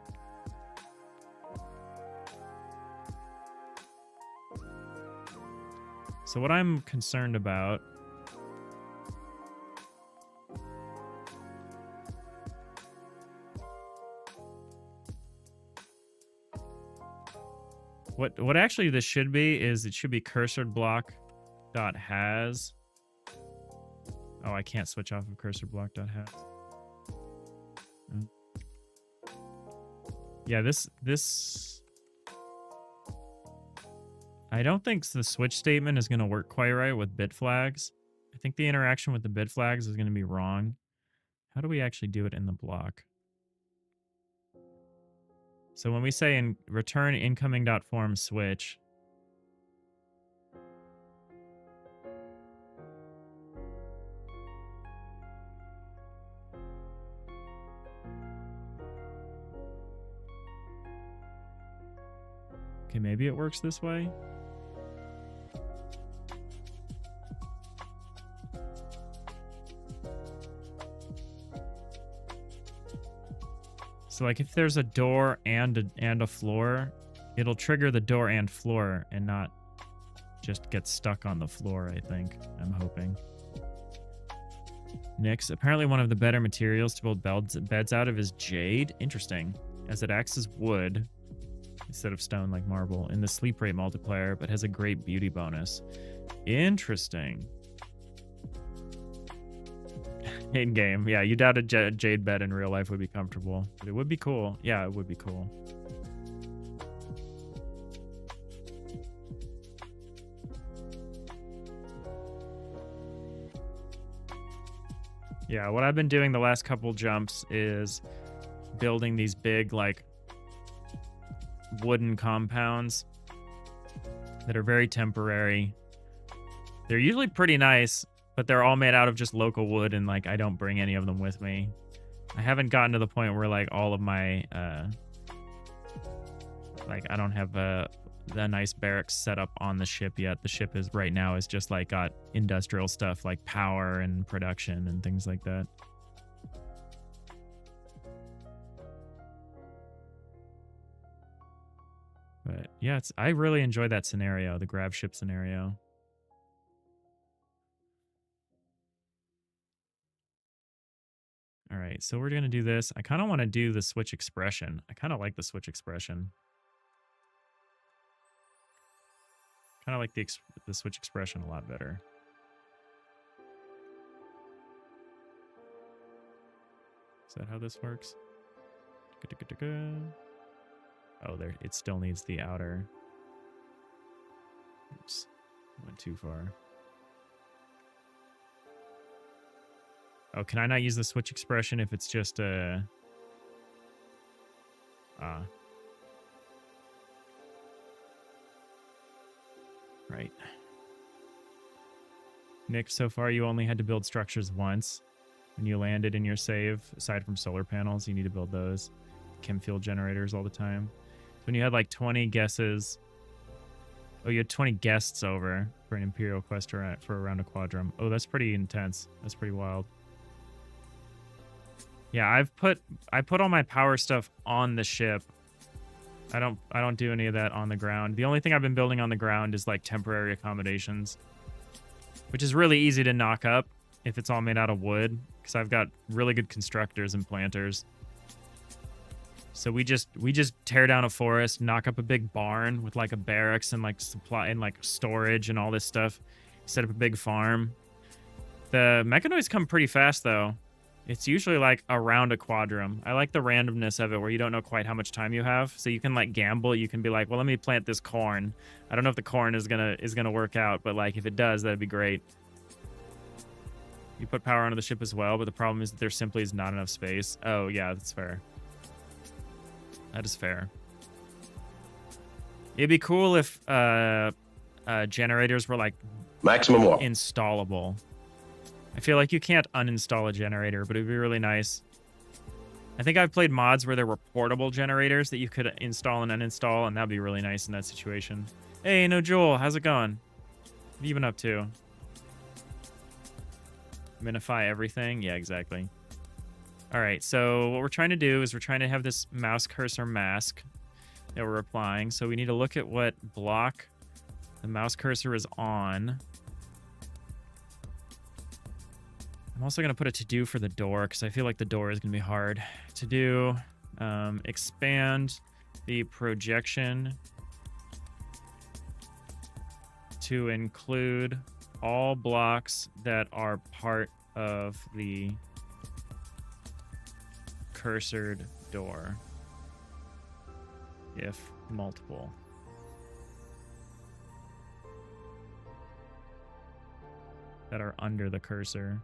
So what I'm concerned about... What actually this should be is, it should be cursored block dot has. Oh, I can't switch off of cursor block dot has. Yeah, this I don't think the switch statement is going to work quite right with bit flags. I think the interaction with the bit flags is going to be wrong. How do we actually do it in the block? So when we say in return incoming.form switch, okay, maybe it works this way. So like if there's a door and a floor, it'll trigger the door and floor and not just get stuck on the floor, I think. I'm hoping. Next, apparently one of the better materials to build beds out of is jade. Interesting, as it acts as wood instead of stone like marble in the sleep rate multiplier, but has a great beauty bonus. Interesting. In game, yeah, you doubt a jade bed in real life would be comfortable, but it would be cool. Yeah, it would be cool. Yeah, what I've been doing the last couple jumps is building these big, like, wooden compounds that are very temporary. They're usually pretty nice, but they're all made out of just local wood, and like I don't bring any of them with me. I haven't gotten to the point where like all of my like I don't have the nice barracks set up on the ship yet. The ship is right now is just like got industrial stuff like power and production and things like that. But yeah, I really enjoy that scenario, the grab ship scenario. All right, so we're going to do this. I kind of want to do the switch expression. I kind of like the switch expression. Kind of like the switch expression a lot better. Is that how this works? Oh, there. It still needs the outer. Oops. Went too far. Oh, can I not use the switch expression if it's just a... Right. Nick, so far you only had to build structures once. When you landed in your save, aside from solar panels, you need to build those. Chem fuel generators all the time. So when you had like 20 guesses... Oh, you had 20 guests over for an Imperial quest for around a quadrum. Oh, that's pretty intense. That's pretty wild. Yeah, I put all my power stuff on the ship. I don't do any of that on the ground. The only thing I've been building on the ground is like temporary accommodations, which is really easy to knock up if it's all made out of wood, because I've got really good constructors and planters. So we just tear down a forest, knock up a big barn with like a barracks and like supply and like storage and all this stuff. Set up a big farm. The mechanoids come pretty fast though. It's usually like around a quadrum. I like the randomness of it where you don't know quite how much time you have. So you can like gamble. You can be like, well, let me plant this corn. I don't know if the corn is gonna work out, but like if it does, that'd be great. You put power onto the ship as well, but the problem is that there simply is not enough space. Oh yeah, that's fair. That is fair. It'd be cool if generators were like maximum warp installable. I feel like you can't uninstall a generator, but it'd be really nice. I think I've played mods where there were portable generators that you could install and uninstall, and that'd be really nice in that situation. Hey, no Joel, how's it going? What have you been up to? Minify everything? Yeah, exactly. All right, so what we're trying to do is we're trying to have this mouse cursor mask that we're applying. So we need to look at what block the mouse cursor is on. I'm also going to put a to-do for the door because I feel like the door is going to be hard to do. Expand the projection to include all blocks that are part of the cursored door, if multiple. That are under the cursor.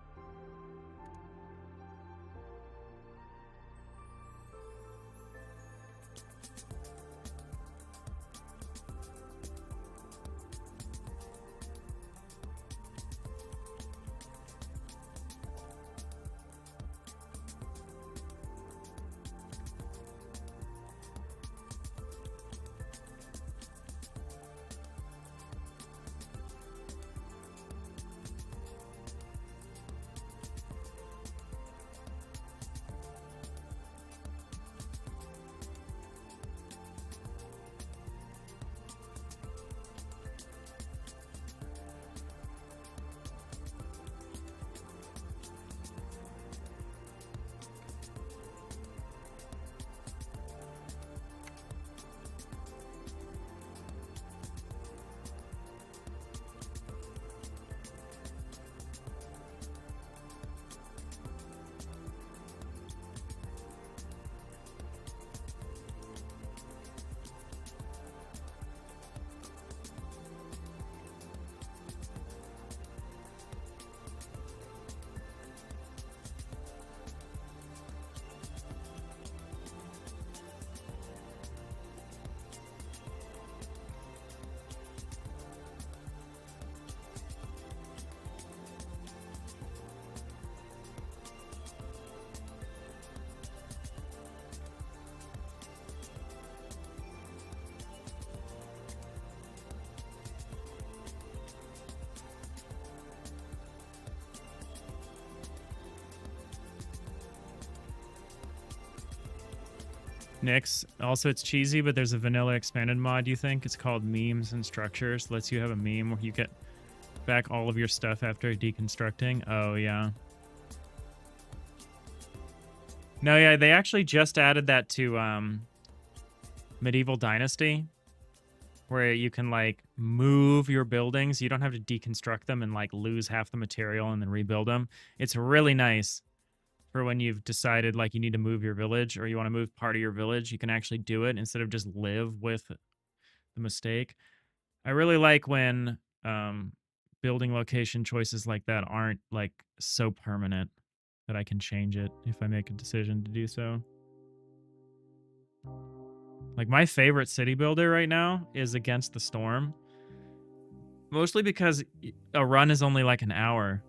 Nix. Also, it's cheesy, but there's a vanilla expanded mod, you think? It's called Memes and Structures. Lets you have a meme where you get back all of your stuff after deconstructing. Oh, yeah. No, yeah, they actually just added that to Medieval Dynasty, where you can like move your buildings. You don't have to deconstruct them and like lose half the material and then rebuild them. It's really nice for when you've decided like you need to move your village or you want to move part of your village. You can actually do it instead of just live with the mistake. I really like when building location choices like that aren't like so permanent that I can change it if I make a decision to do so. Like my favorite city builder right now is Against the Storm. Mostly because a run is only like an hour.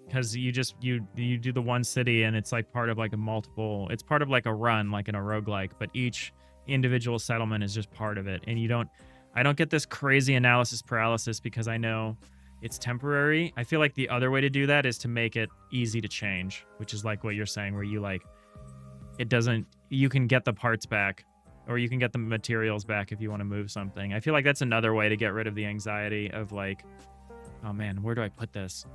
Because you do the one city and it's like part of like a multiple, it's part of like a run, like in a roguelike, but each individual settlement is just part of it. And I don't get this crazy analysis paralysis because I know it's temporary. I feel like the other way to do that is to make it easy to change, which is like what you're saying, where you like, you can get the parts back or you can get the materials back if you want to move something. I feel like that's another way to get rid of the anxiety of like, oh man, where do I put this?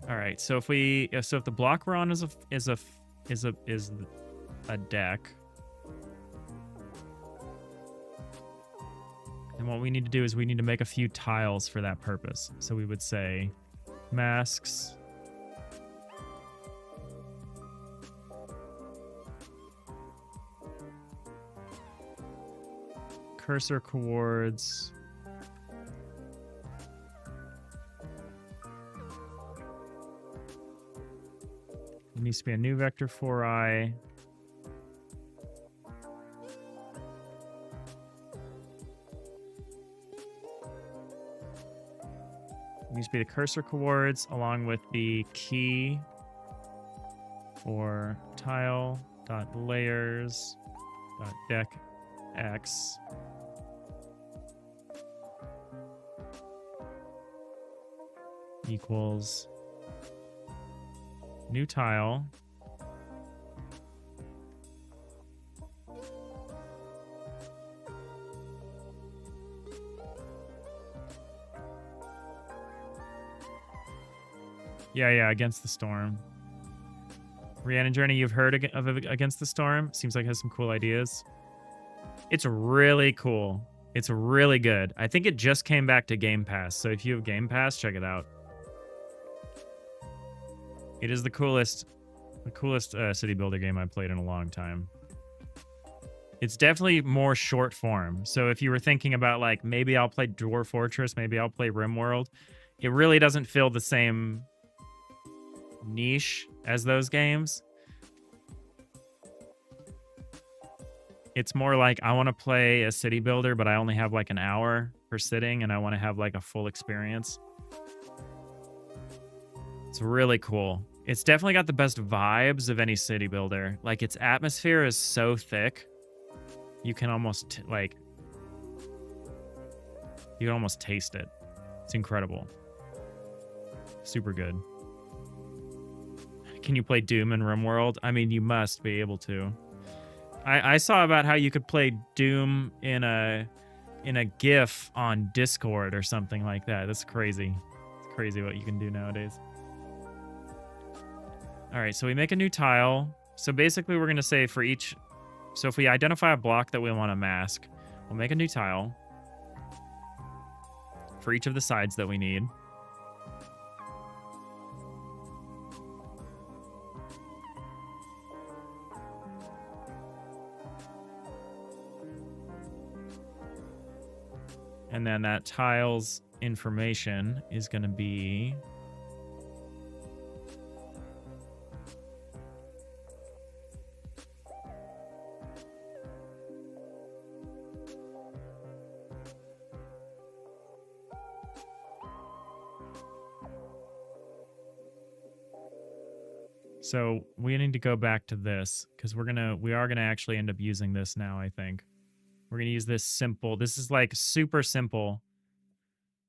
All right, so if the block we're on is a deck, and what we need to do is we need to make a few tiles for that purpose. So we would say masks, cursor coords, it needs to be a new vector 4i. It needs to be the cursor coords along with the key or tile dot layers dot deck x equals new tile yeah Against the Storm. Rhiannon Journey, you've heard of Against the Storm? Seems like it has some cool ideas. It's really cool. It's really good. I think it just came back to Game Pass, so if you have Game Pass, check it out. It is the coolest city builder game I've played in a long time. It's definitely more short form. So if you were thinking about like, maybe I'll play Dwarf Fortress, maybe I'll play RimWorld, it really doesn't fill the same niche as those games. It's more like I want to play a city builder, but I only have like an hour per sitting and I want to have like a full experience. It's really cool. It's definitely got the best vibes of any city builder. Like its atmosphere is so thick. You can almost taste it. It's incredible. Super good. Can you play Doom in RimWorld? I mean, you must be able to. I saw about how you could play Doom in a GIF on Discord or something like that. That's crazy. It's crazy what you can do nowadays. All right, so we make a new tile. So basically we're going to say for each... So if we identify a block that we want to mask, we'll make a new tile for each of the sides that we need. And then that tile's information is going to be... So we need to go back to this because we are gonna actually end up using this now, I think. We're gonna use this simple. This is like super simple.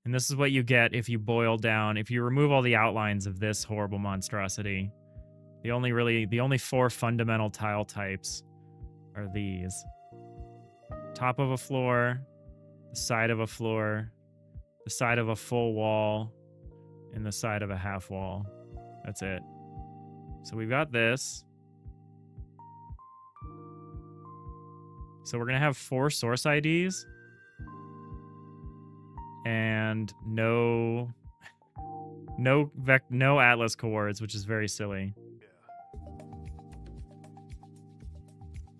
And this is what you get if you boil down, if you remove all the outlines of this horrible monstrosity. The only 4 fundamental tile types are these. Top of a floor, the side of a floor, the side of a full wall, and the side of a half wall. That's it. So we've got this. So we're going to have 4 source IDs and no atlas coords, which is very silly.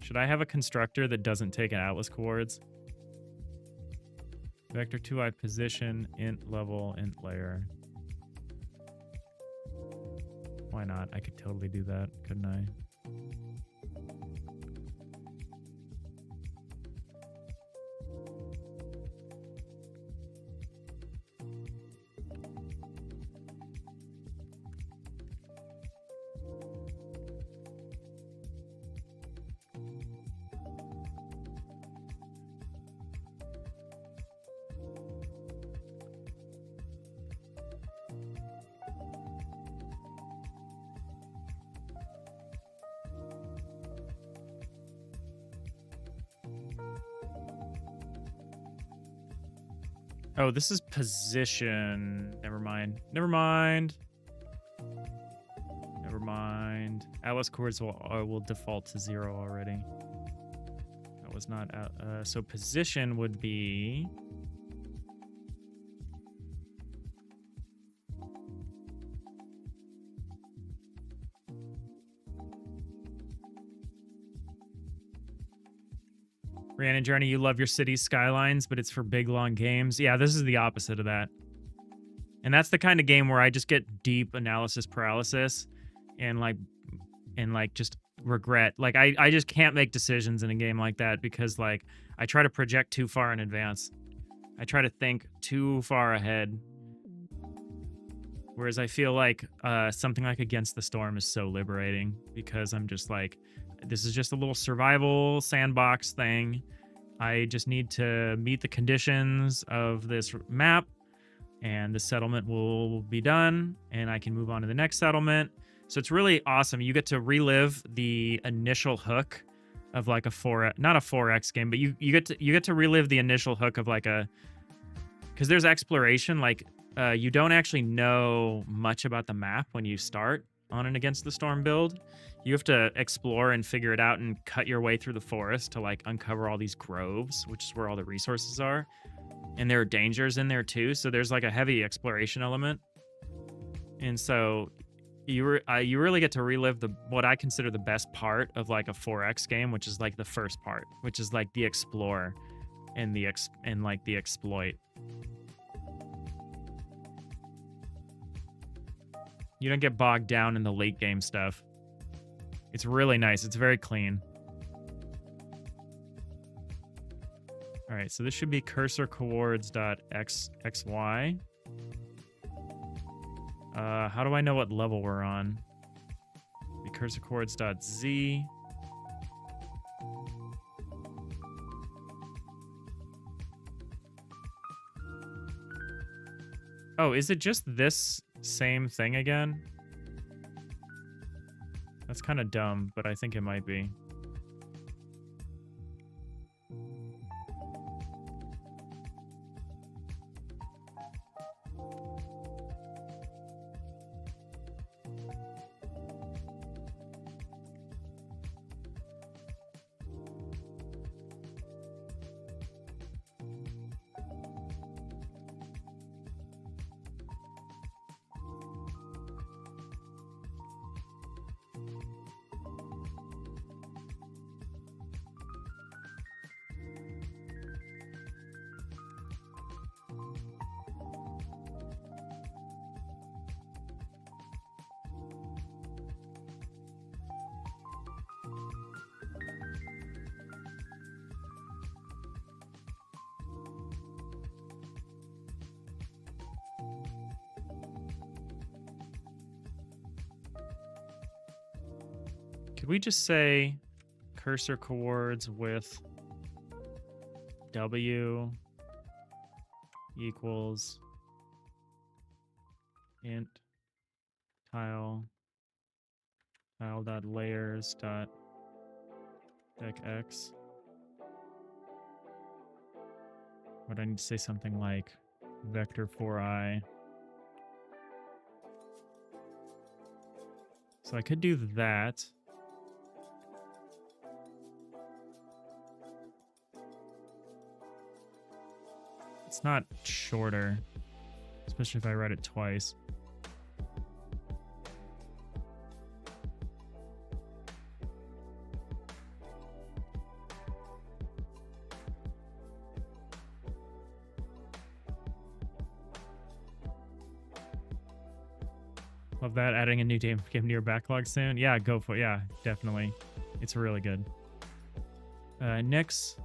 Should I have a constructor that doesn't take an atlas coords? Vector 2i position, int level, int layer. Why not? I could totally do that, couldn't I? Oh, this is position. Never mind. Never mind. Never mind. Atlas coords will default to 0 already. That was not... so position would be... Rhiannon Journey, you love your city's skylines, but it's for big, long games. Yeah, this is the opposite of that. And that's the kind of game where I just get deep analysis paralysis and just regret. Like, I just can't make decisions in a game like that because, like, I try to project too far in advance. I try to think too far ahead. Whereas I feel like something like Against the Storm is so liberating because I'm just like, this is just a little survival sandbox thing. I just need to meet the conditions of this map and the settlement will be done and I can move on to the next settlement. So it's really awesome. You get to relive the initial hook of like not a 4X game, but you get to relive the initial hook of like because there's exploration. Like you don't actually know much about the map when you start on an Against the Storm build. You have to explore and figure it out and cut your way through the forest to like uncover all these groves, which is where all the resources are. And there are dangers in there too. So there's like a heavy exploration element. And so you really get to relive what I consider the best part of like a 4X game, which is like the first part, which is like the explore and the exploit. You don't get bogged down in the late game stuff. It's really nice. It's very clean. All right, so this should be cursor coords.xy. How do I know what level we're on? The cursor coords.z. Oh, is it just this same thing again? That's kind of dumb, but I think it might be. Could we just say cursor coords with W equals int tile.layers.deckx? Or do I need to say something like vector 4i? So I could do that. It's not shorter, especially if I read it twice. Love that. Adding a new game to your backlog soon. Yeah, go for it. Yeah, definitely. It's really good. Nyx,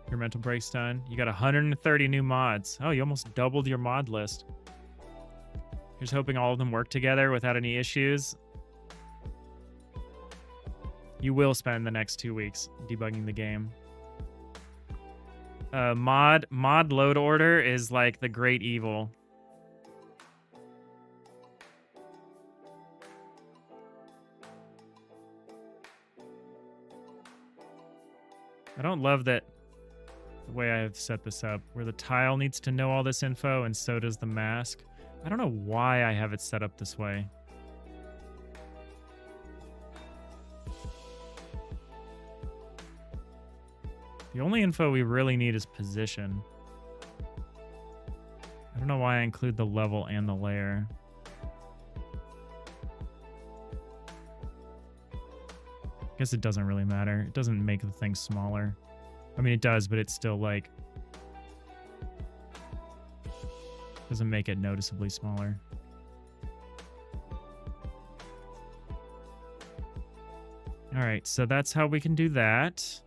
your mental break's done. You got 130 new mods. Oh, you almost doubled your mod list. Here's hoping all of them work together without any issues. You will spend the next 2 weeks debugging the game. Mod load order is like the great evil. I don't love that the way I've set this up, where the tile needs to know all this info and so does the mask. I don't know why I have it set up this way. The only info we really need is position. I don't know why I include the level and the layer. I guess it doesn't really matter. It doesn't make the thing smaller. I mean, it does, but it's still like... doesn't make it noticeably smaller. All right, so that's how we can do that.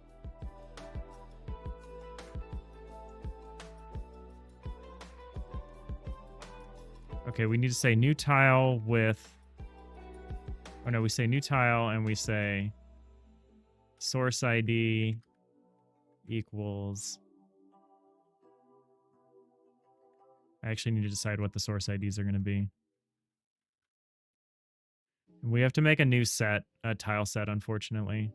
Okay, we need to say new tile with... oh no, we say new tile and we say source ID equals... I actually need to decide what the source IDs are going to be. We have to make a new set, a tile set, unfortunately.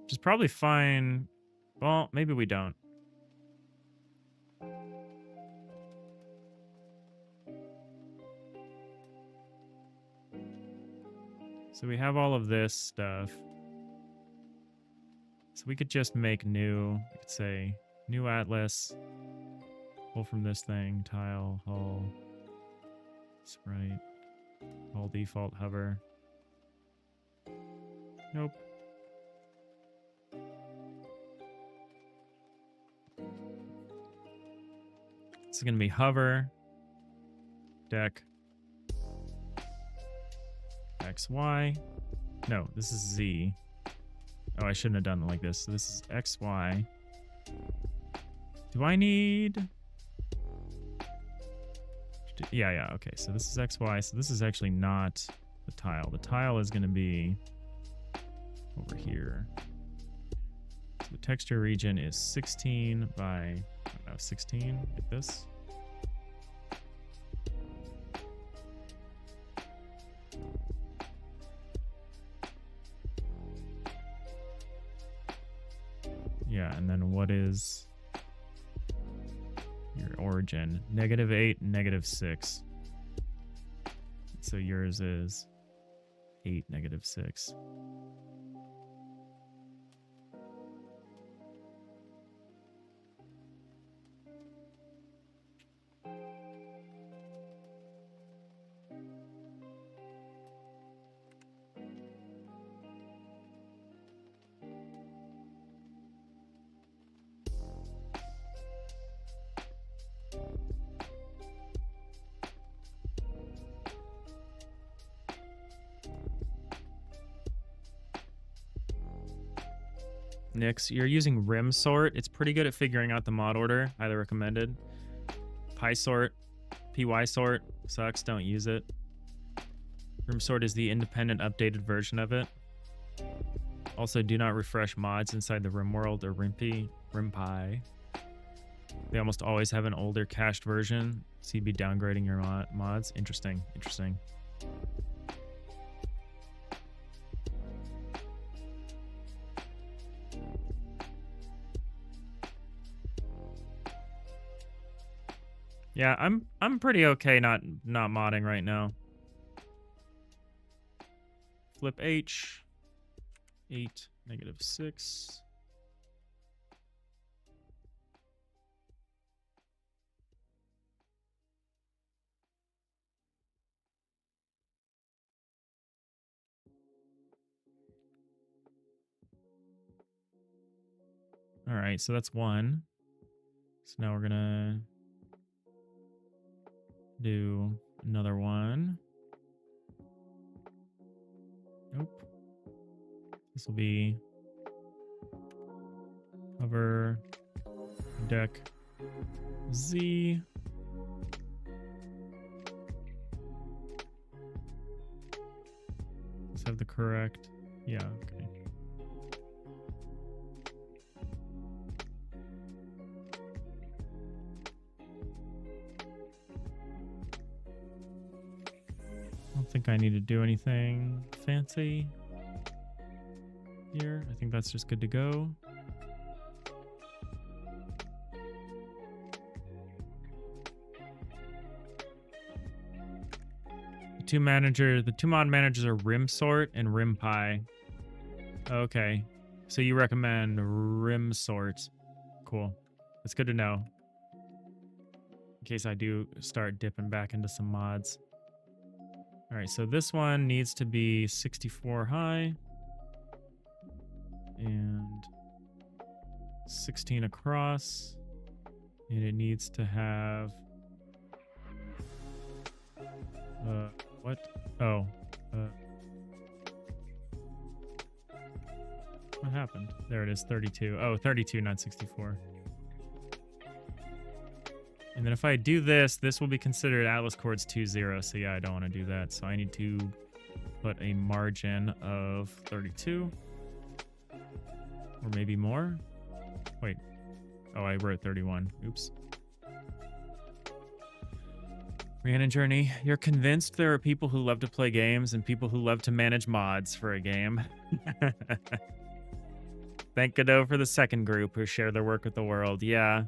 Which is probably fine. Well, maybe we don't. So we have all of this stuff. So we could just make new, we could say new atlas, pull from this thing, tile, hull, sprite, hull default hover. Nope. This is going to be hover, deck, XY. No, this is Z. Oh, I shouldn't have done it like this. So this is XY. Do I need... yeah, okay. So this is XY. So this is actually not the tile. The tile is going to be over here. So the texture region is 16 by, I don't know, 16, like this. Yeah, and then what is your origin? -8, -6. So yours is 8, -6. Nyx, you're using rim sort. It's pretty good at figuring out the mod order. Highly recommended. Py sort, py sort sucks. Don't use it. Rim sort is the independent updated version of it. Also, do not refresh mods inside the rim world or rimpy. They almost always have an older cached version, so you'd be downgrading your mods. Interesting. Interesting. Yeah, I'm pretty okay not modding right now. Flip H, 8, -6. All right, so that's one. So now we're gonna do another one. Nope. This will be hover deck Z. Let's have the correct. Yeah, okay. I don't think I need to do anything fancy here. I think that's just good to go. The two mod managers are RimSort and RimPy. Okay. So you recommend RimSort. Cool. That's good to know. In case I do start dipping back into some mods. All right, so this one needs to be 64 high and 16 across, and it needs to have what? Oh, what happened? There it is, 32. Oh, 32, not 64. And then if I do this, this will be considered Atlas Chords 2.0. So yeah, I don't want to do that. So I need to put a margin of 32 or maybe more. Wait. Oh, I wrote 31. Oops. Rhiannon Journey, you're convinced there are people who love to play games and people who love to manage mods for a game. Thank Godot for the second group who share their work with the world. Yeah,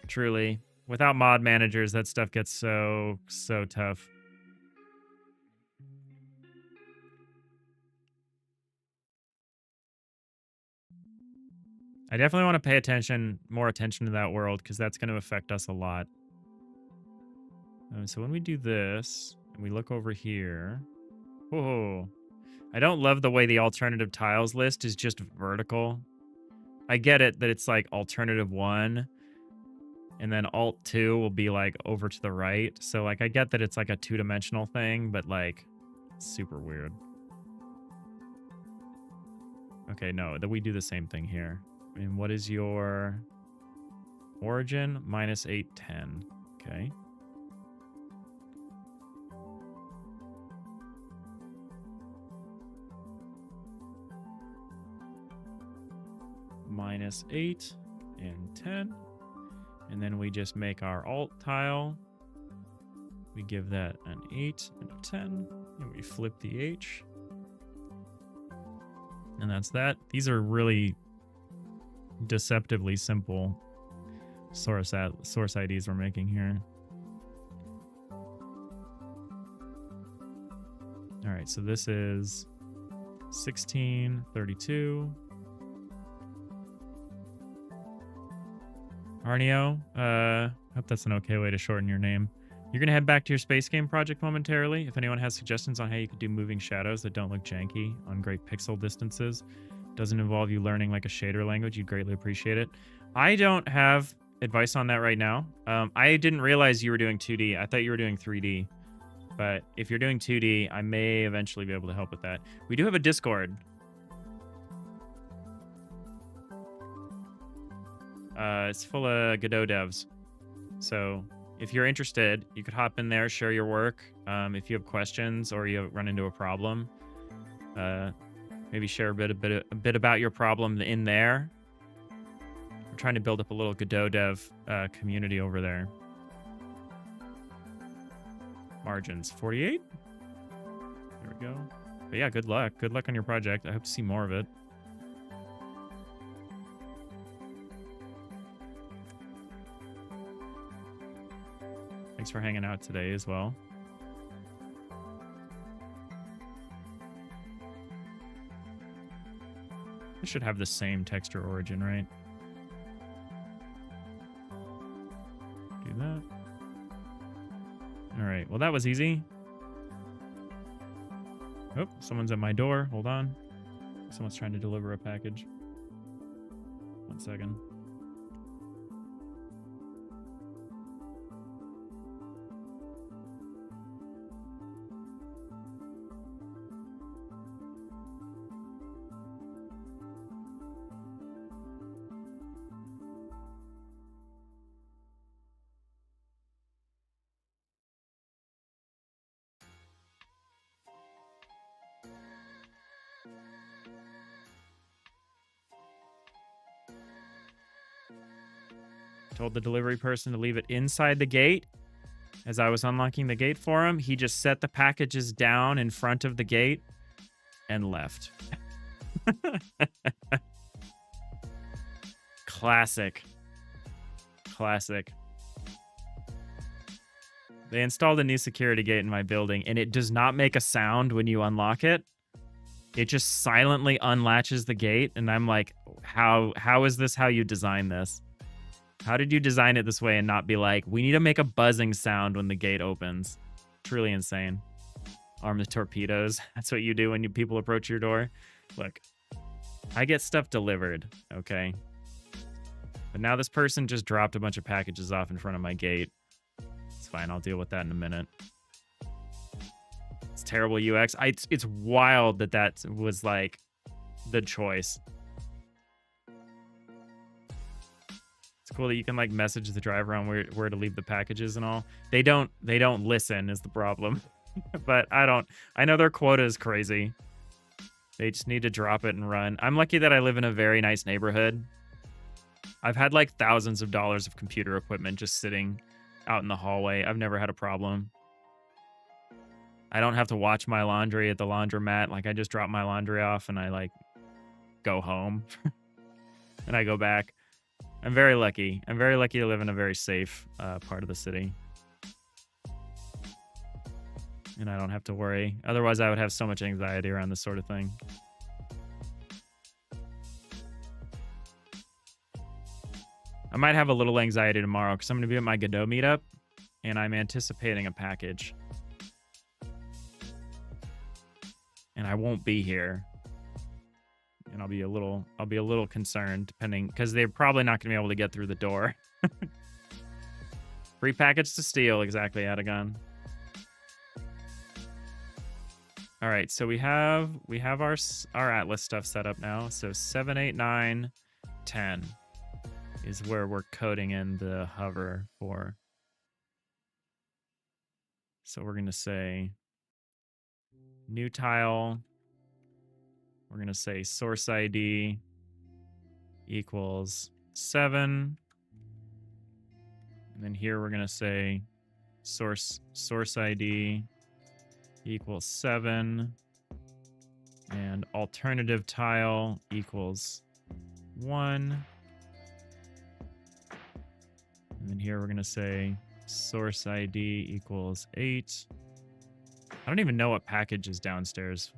truly. Without mod managers, that stuff gets so tough. I definitely want to pay more attention to that world, because that's going to affect us a lot. So when we do this, and we look over here... Whoa. I don't love the way the alternative tiles list is just vertical. I get it that it's like alternative 1... and then alt 2 will be like over to the right. So like I get that it's like a two-dimensional thing, but like super weird. Okay, no, that we do the same thing here. And what is your origin? Minus 810. Okay. Minus 8 and 10. And then we just make our alt tile. We give that an 8 and a 10. And we flip the H. And that's that. These are really deceptively simple source IDs we're making here. All right, so this is 1632. Arnio, hope that's an okay way to shorten your name. You're going to head back to your space game project momentarily. If anyone has suggestions on how you could do moving shadows that don't look janky on great pixel distances, doesn't involve you learning like a shader language, you'd greatly appreciate it. I don't have advice on that right now. I didn't realize you were doing 2D. I thought you were doing 3D. But if you're doing 2D, I may eventually be able to help with that. We do have a Discord. It's full of Godot devs. So if you're interested, you could hop in there, share your work. If you have questions or you run into a problem, maybe share a bit about your problem in there. We're trying to build up a little Godot dev community over there. Margins 48. There we go. But yeah, good luck. Good luck on your project. I hope to see more of it. Thanks for hanging out today as well. I should have the same texture origin, right? Do that. All right, well, that was easy. Oh, someone's at my door. Hold on. Someone's trying to deliver a package. 1 second. Told the delivery person to leave it inside the gate. As I was unlocking the gate for him, he just set the packages down in front of the gate and left. Classic. Classic. They installed a new security gate in my building, and it does not make a sound when you unlock it. It just silently unlatches the gate, and I'm like, how is this how you design this? How did you design it this way and not be like, we need to make a buzzing sound when the gate opens? Truly insane. Arm the torpedoes. That's what you do when people approach your door. Look, I get stuff delivered, okay? But now this person just dropped a bunch of packages off in front of my gate. It's fine. I'll deal with that in a minute. It's terrible UX. It's wild that was like the choice. It's cool that you can like message the driver on where to leave the packages and all. They don't listen is the problem. But I know their quota is crazy. They just need to drop it and run. I'm lucky that I live in a very nice neighborhood. I've had like thousands of dollars of computer equipment just sitting out in the hallway. I've never had a problem. I don't have to watch my laundry at the laundromat. Like I just drop my laundry off and I like go home and I go back. I'm very lucky. I'm very lucky to live in a very safe part of the city. And I don't have to worry. Otherwise, I would have so much anxiety around this sort of thing. I might have a little anxiety tomorrow because I'm going to be at my Godot meetup, and I'm anticipating a package. And I won't be here. And I'll be a little concerned, depending, because they're probably not going to be able to get through the door. Free package to steal, exactly, Adagon. All right, so we have our Atlas stuff set up now. So 7, 8, 9, 10 is where we're coding in the hover for. So we're going to say new tile. We're going to say source ID equals 7. And then here we're going to say source ID equals 7. And alternative tile equals 1. And then here we're going to say source ID equals 8. I don't even know what package is downstairs.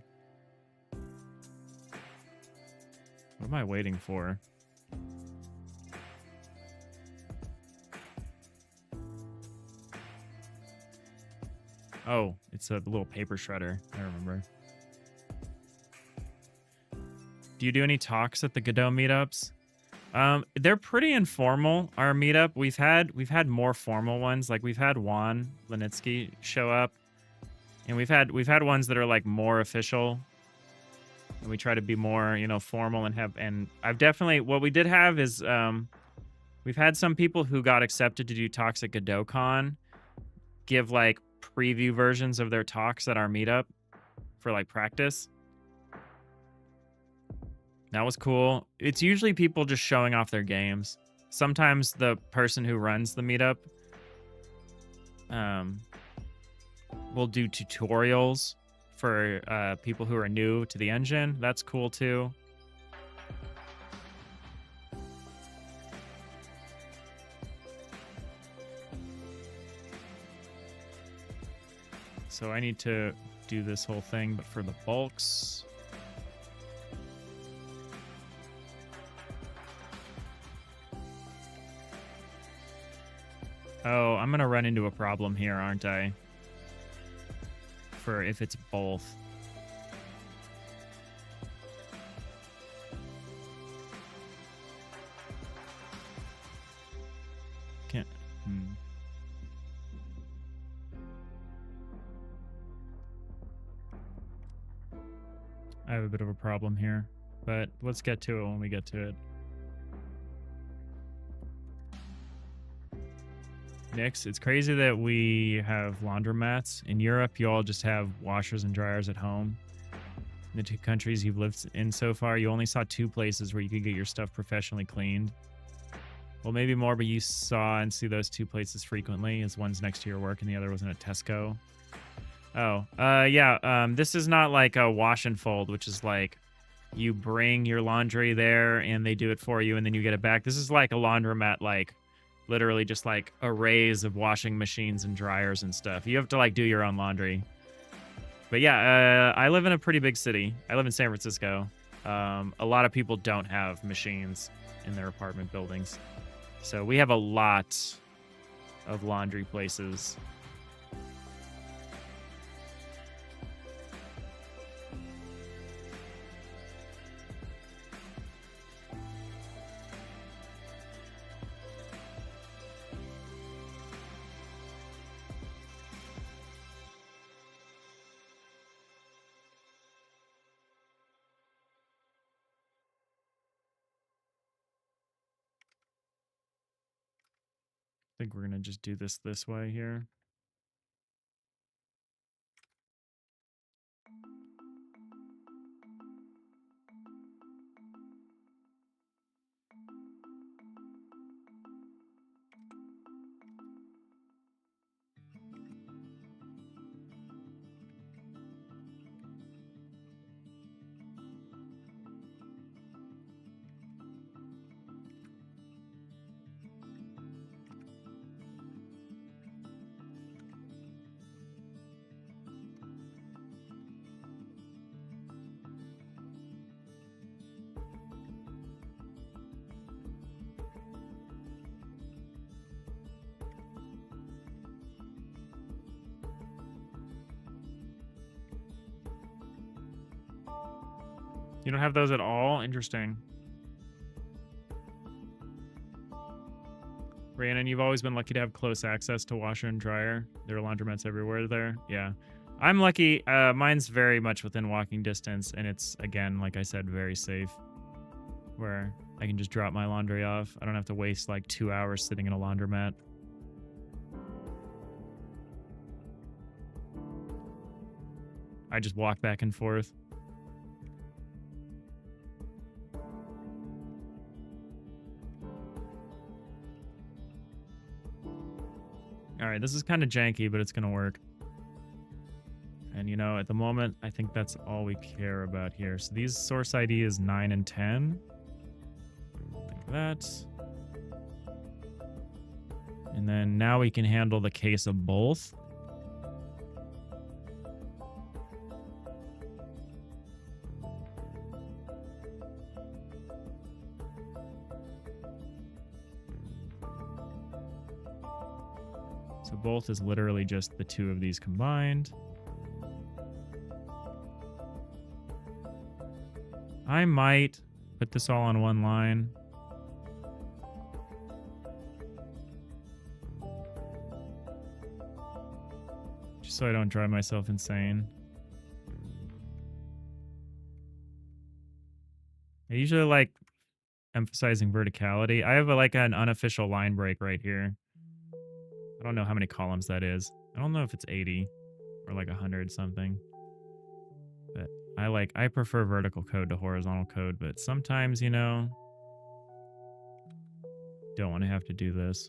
What am I waiting for? Oh, it's a little paper shredder. I remember. Do you do any talks at the Godot meetups? They're pretty informal. Our meetup, we've had more formal ones. Like we've had Juan Lenitsky show up, and we've had ones that are like more official. And we try to be more, formal and I've definitely, what we did have is, we've had some people who got accepted to do talks at GodotCon give like preview versions of their talks at our meetup for like practice. That was cool. It's usually people just showing off their games. Sometimes the person who runs the meetup, will do tutorials for people who are new to the engine. That's cool too. So I need to do this whole thing, but for the bulks. Oh, I'm going to run into a problem here, aren't I? For if it's both. Can't. I have a bit of a problem here, but let's get to it when we get to it. Nix, it's crazy that we have laundromats. In Europe, you all just have washers and dryers at home. In the 2 countries you've lived in so far, you only saw 2 places where you could get your stuff professionally cleaned. Well, maybe more, but you saw and see those 2 places frequently, as one's next to your work and the other was in a Tesco. Oh, yeah, this is not like a wash and fold, which is like you bring your laundry there and they do it for you and then you get it back. This is like a laundromat, like literally just like arrays of washing machines and dryers and stuff. You have to like do your own laundry. But yeah, I live in a pretty big city. I live in San Francisco. A lot of people don't have machines in their apartment buildings. So we have a lot of laundry places. I think we're going to just do this way here. You don't have those at all? Interesting. Rhiannon, you've always been lucky to have close access to washer and dryer. There are laundromats everywhere there. Yeah. I'm lucky. Mine's very much within walking distance, and it's, again, like I said, very safe. Where I can just drop my laundry off. I don't have to waste like 2 hours sitting in a laundromat. I just walk back and forth. Alright, this is kind of janky, but it's going to work. And, you know, at the moment, I think that's all we care about here. So these source ID is 9 and 10. Like that. And then now we can handle the case of both. So both is literally just the 2 of these combined. I might put this all on one line. Just so I don't drive myself insane. I usually like emphasizing verticality. I have like an unofficial line break right here. I don't know how many columns that is. I don't know if it's 80 or like 100 something. But I prefer vertical code to horizontal code, but sometimes, you know, don't want to have to do this.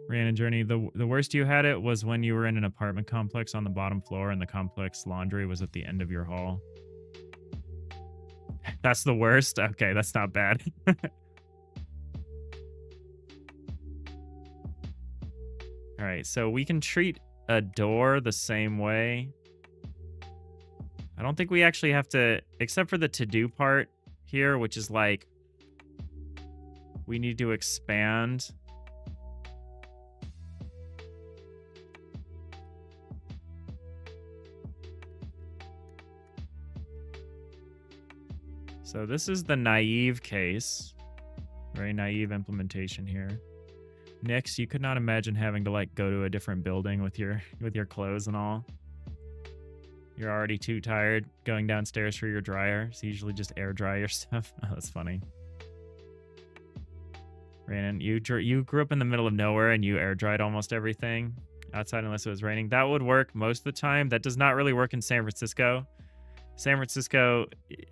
Rhiannon Journey, the worst you had it was when you were in an apartment complex on the bottom floor and the complex laundry was at the end of your hall. That's the worst? Okay, that's not bad. All right, so we can treat a door the same way. I don't think we actually have to, except for the to-do part here, which is like, we need to expand. So this is the naive case. Very naive implementation here. Next, you could not imagine having to like go to a different building with your clothes and all. You're already too tired going downstairs for your dryer, so you usually just air dry your stuff. Oh, that's funny. Brandon, you grew up in the middle of nowhere and you air dried almost everything outside unless it was raining. That would work most of the time. That does not really work in San Francisco. San Francisco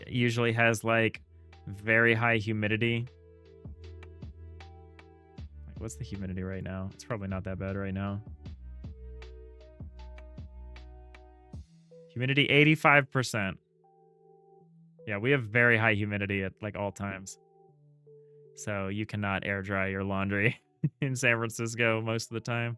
usually has like very high humidity. What's the humidity right now? It's probably not that bad right now. Humidity 85%. Yeah, we have very high humidity at like all times. So you cannot air dry your laundry in San Francisco most of the time.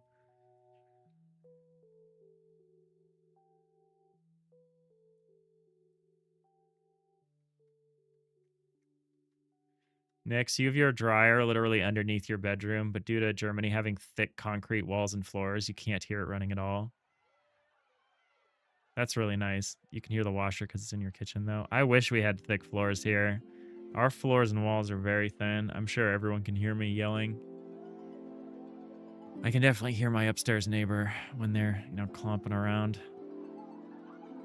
Next, you have your dryer literally underneath your bedroom, but due to Germany having thick concrete walls and floors, you can't hear it running at all. That's really nice. You can hear the washer because it's in your kitchen, though. I wish we had thick floors here. Our floors and walls are very thin. I'm sure everyone can hear me yelling. I can definitely hear my upstairs neighbor when they're, clomping around.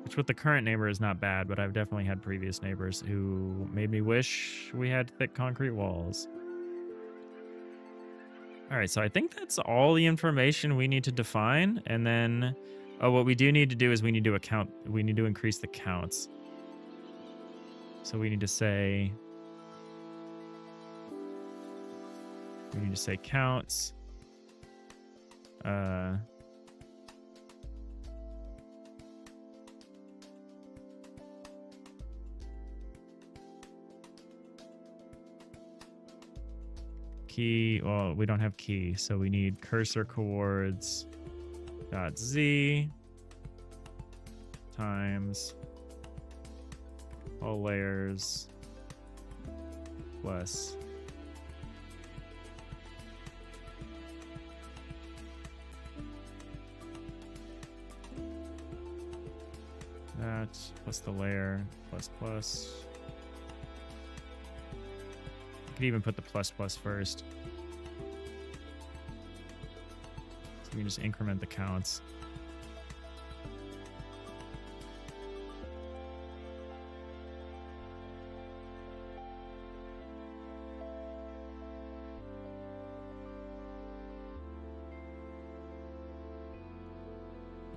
Which with the current neighbor is not bad, but I've definitely had previous neighbors who made me wish we had thick concrete walls. All right, so I think that's all the information we need to define. And then, what we do need to do is we need to increase the counts. So we need to say counts. Key, well, we don't have key, so we need cursor coords dot z times all layers plus that plus the layer plus. Could even put the plus first. So we can just increment the counts.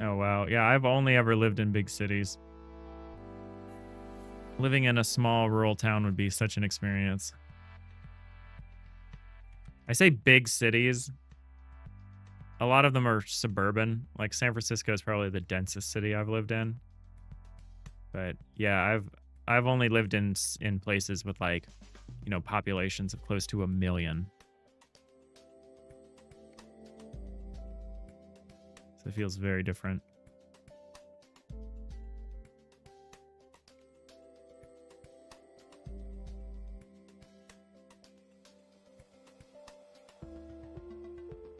Oh wow. Yeah, I've only ever lived in big cities. Living in a small rural town would be such an experience. I say big cities. A lot of them are suburban. Like San Francisco is probably the densest city I've lived in. But yeah, I've only lived in places with like, populations of close to 1 million. So it feels very different.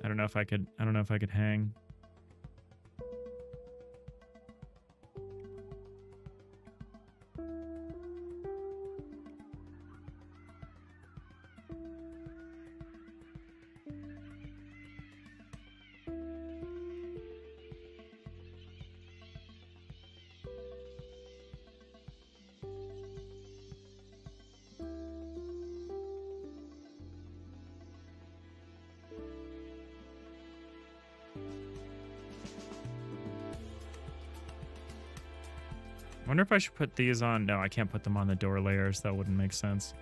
I don't know if I could hang. I wonder if I should put these on. No, I can't put them on the door layers. That wouldn't make sense.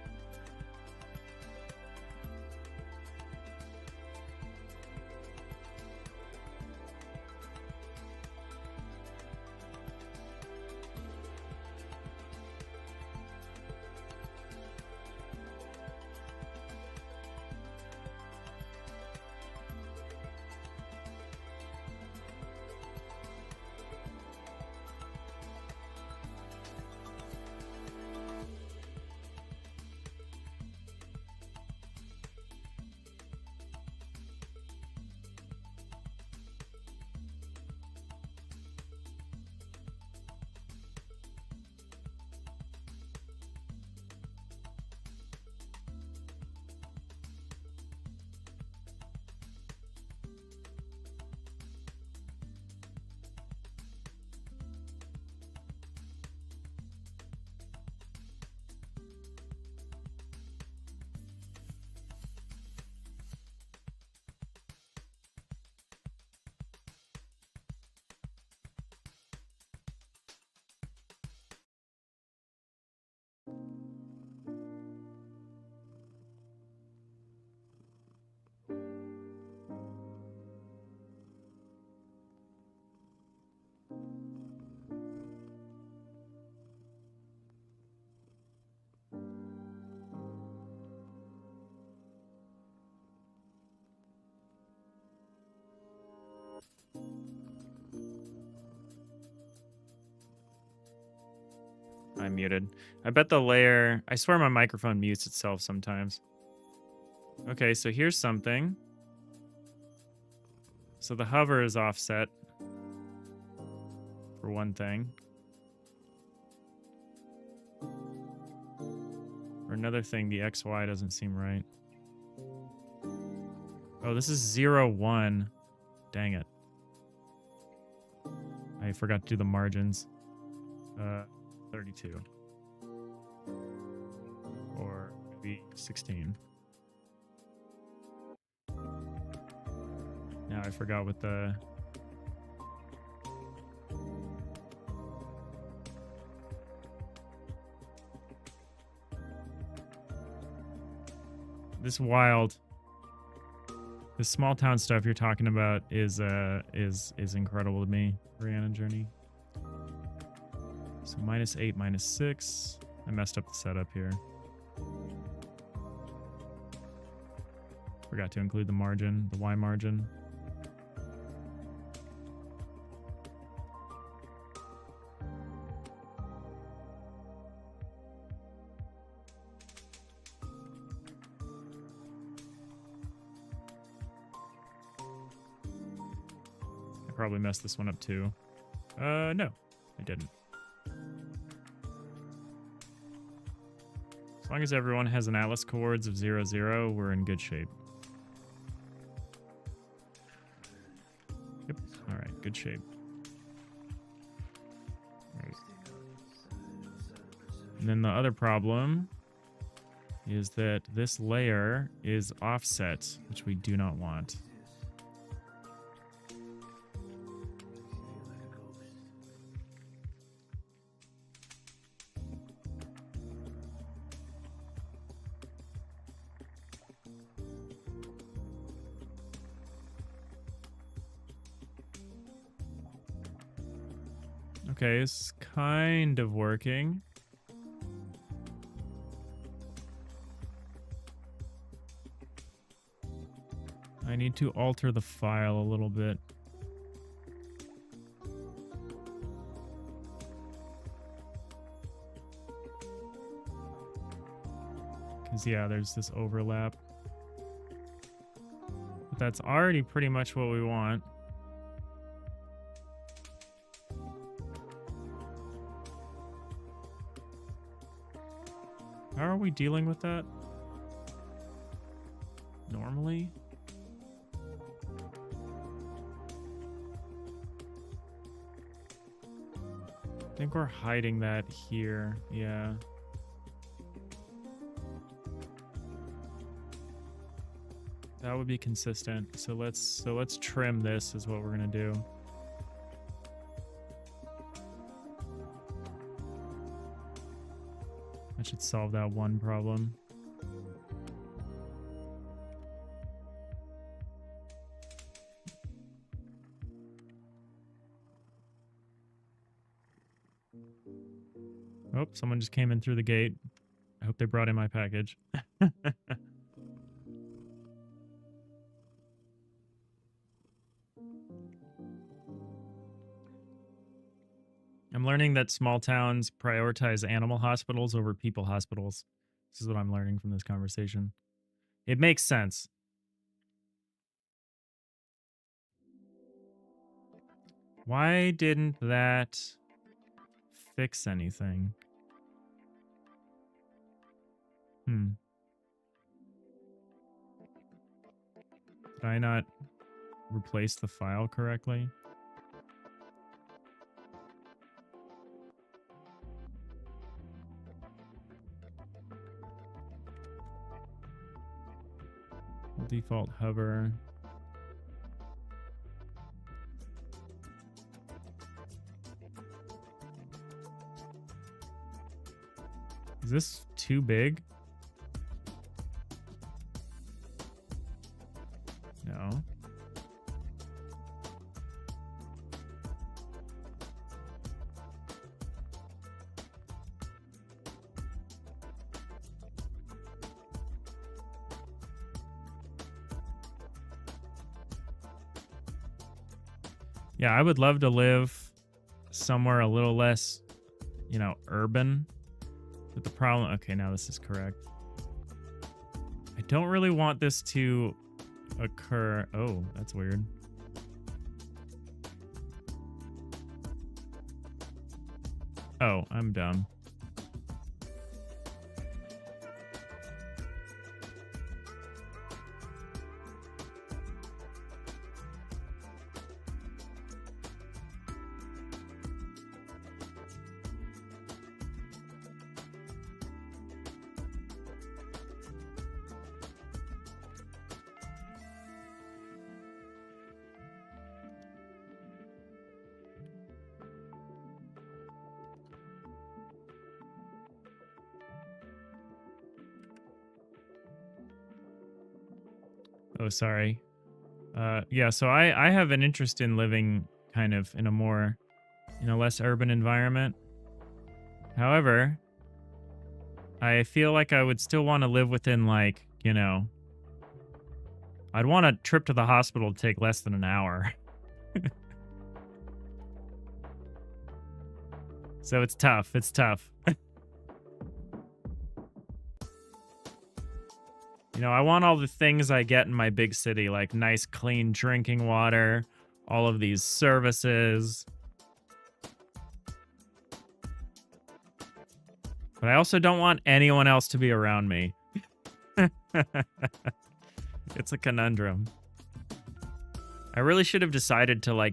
I'm muted. I bet the layer... I swear my microphone mutes itself sometimes. Okay, so here's something. So the hover is offset. For one thing. For another thing, the XY doesn't seem right. Oh, this is 0, 1. Dang it. I forgot to do the margins. 32. Or maybe 16. Now I forgot what the... This wild... This small town stuff you're talking about is incredible to me. Rihanna Journey. So -8, -6. I messed up the setup here. Forgot to include the margin, the Y margin. Probably messed this one up too. No, I didn't. As long as everyone has an atlas chords of 0, 0, we're in good shape. Yep. All right, good shape. Right. And then the other problem is that this layer is offset, which we do not want. Okay, it's kind of working. I need to alter the file a little bit. Because, yeah, there's this overlap. But that's already pretty much what we want. How are we dealing with that? Normally? I think we're hiding that here. Yeah. That would be consistent. So let's trim this is what we're gonna do. That should solve that one problem. Oh, someone just came in through the gate. I hope they brought in my package. I'm learning that small towns prioritize animal hospitals over people hospitals. This is what I'm learning from this conversation. It makes sense. Why didn't that fix anything? Did I not replace the file correctly? Default hover. Is this too big? No. Yeah, I would love to live somewhere a little less, you know, urban But the problem... Okay, now this is correct. I don't really want this to occur. Oh, that's weird. Oh, I'm dumb. Oh, sorry. Yeah, so I have an interest in living kind of in a less urban environment. However, I feel like I would still want to live within, like, I'd want a trip to the hospital to take less than an hour. So it's tough. It's tough. I want all the things I get in my big city, like nice, clean drinking water, all of these services. But I also don't want anyone else to be around me. It's a conundrum. I really should have decided to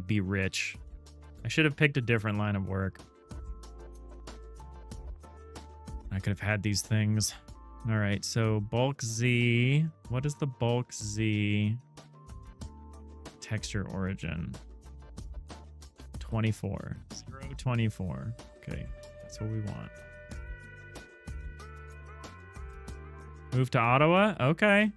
be rich. I should have picked a different line of work. I could have had these things. All right, so bulk Z. What is the bulk Z texture origin? 24. 024. Okay, that's what we want. Move to Ottawa? Okay.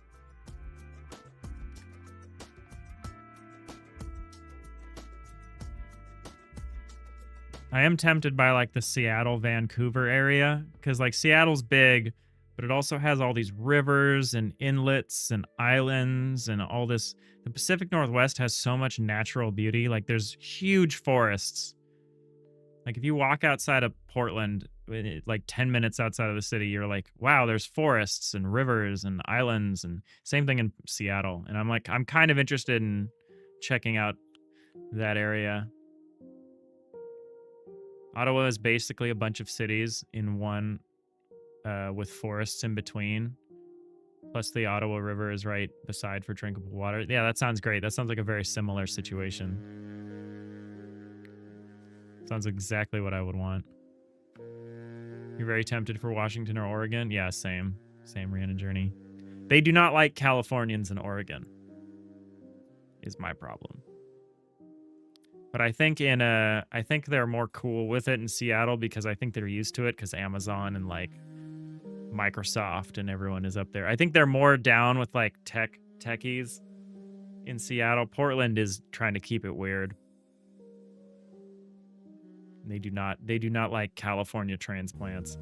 I am tempted by like the Seattle, Vancouver area, because like Seattle's big, but it also has all these rivers and inlets and islands and all this. The Pacific Northwest has so much natural beauty. Like there's huge forests. Like if you walk outside of Portland, like 10 minutes outside of the city, you're like, wow, there's forests and rivers and islands, and same thing in Seattle. And I'm kind of interested in checking out that area. Ottawa is basically a bunch of cities in one, with forests in between. Plus the Ottawa River is right beside for drinkable water. Yeah, that sounds great. That sounds like a very similar situation. Sounds exactly what I would want. You're very tempted for Washington or Oregon? Yeah, same. Same Rihanna journey. They do not like Californians in Oregon, is my problem. But I think I think they're more cool with it in Seattle because I think they're used to it because Amazon and like Microsoft and everyone is up there. I think they're more down with like techies in Seattle. Portland is trying to keep it weird. They do not like California transplants.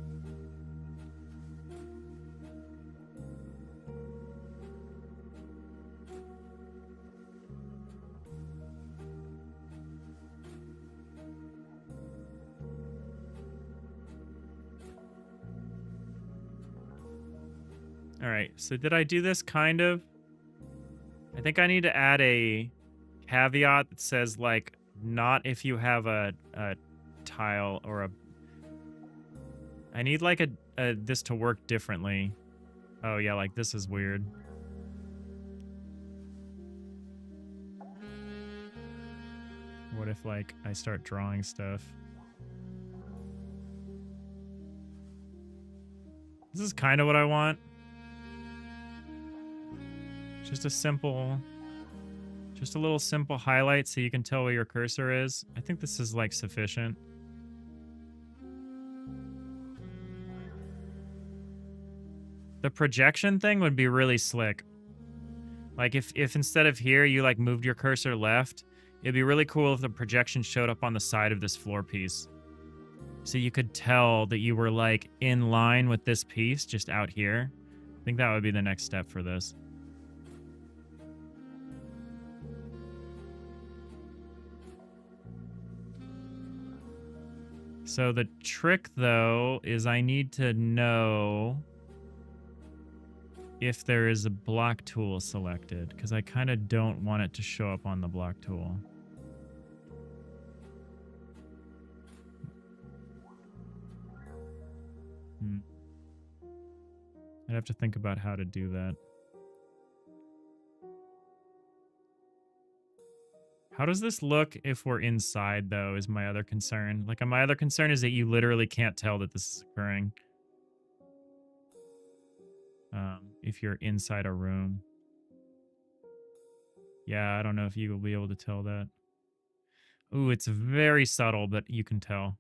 All right, so did I do this kind of? I think I need to add a caveat that says like not if you have a tile or a... I need like this to work differently. Oh yeah, like this is weird. What if like I start drawing stuff? This is kind of what I want. Just a little simple highlight so you can tell where your cursor is. I think this is like sufficient. The projection thing would be really slick. Like if instead of here you like moved your cursor left, it'd be really cool if the projection showed up on the side of this floor piece. So you could tell that you were like in line with this piece just out here. I think that would be the next step for this. So the trick, though, is I need to know if there is a block tool selected, because I kind of don't want it to show up on the block tool. I'd have to think about how to do that. How does this look if we're inside, though, is my other concern. Like, my other concern is that you literally can't tell that this is occurring. If you're inside a room. Yeah, I don't know if you will be able to tell that. Ooh, it's very subtle, but you can tell.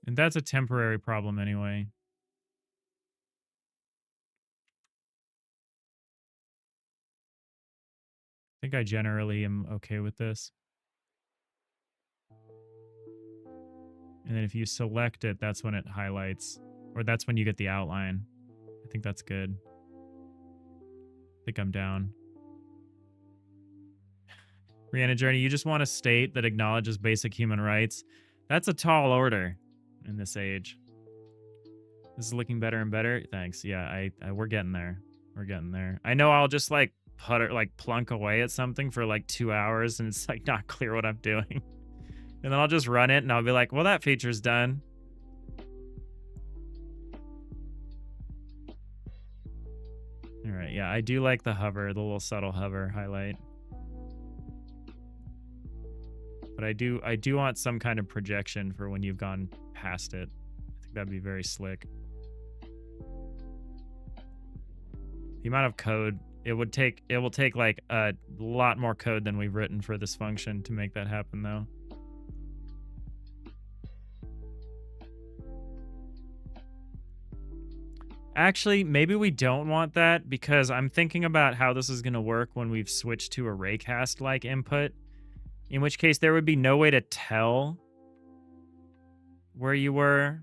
And that's a temporary problem anyway. I think I generally am okay with this. And then if you select it, that's when it highlights. Or that's when you get the outline. I think that's good. I think I'm down. Rihanna Journey, you just want a state that acknowledges basic human rights. That's a tall order in this age. This is looking better and better. Thanks. Yeah, we're getting there. We're getting there. I know I'll just like plunk away at something for like 2 hours and it's like not clear what I'm doing. And then I'll just run it and I'll be like, well, that feature's done. All right. Yeah, I do like the hover, the little subtle hover highlight. But I do want some kind of projection for when you've gone past it. I think that'd be very slick. The amount of code it will take like a lot more code than we've written for this function to make that happen, though. Actually, maybe we don't want that because I'm thinking about how this is going to work when we've switched to a raycast-like input. In which case, there would be no way to tell where you were.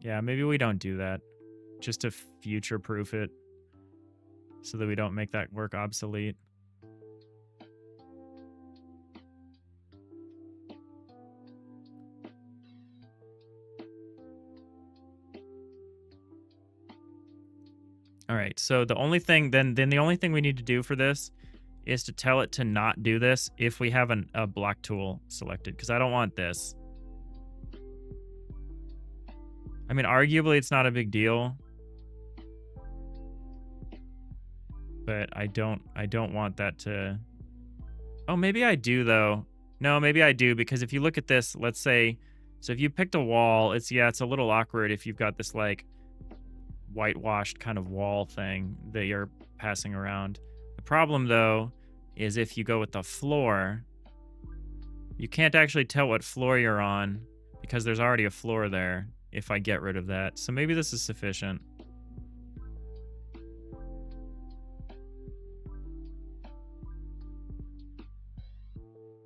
Yeah, maybe we don't do that. Just to future-proof it. So that we don't make that work obsolete. All right, so the only thing, then the only thing we need to do for this is to tell it to not do this if we have a block tool selected, because I don't want this. I mean, arguably it's not a big deal, but I don't want that to... Oh, maybe I do, though. No, maybe I do, because if you look at this, let's say, so if you picked a wall, it's a little awkward if you've got this, like, whitewashed kind of wall thing that you're passing around. The problem, though, is if you go with the floor, you can't actually tell what floor you're on because there's already a floor there if I get rid of that. So maybe this is sufficient.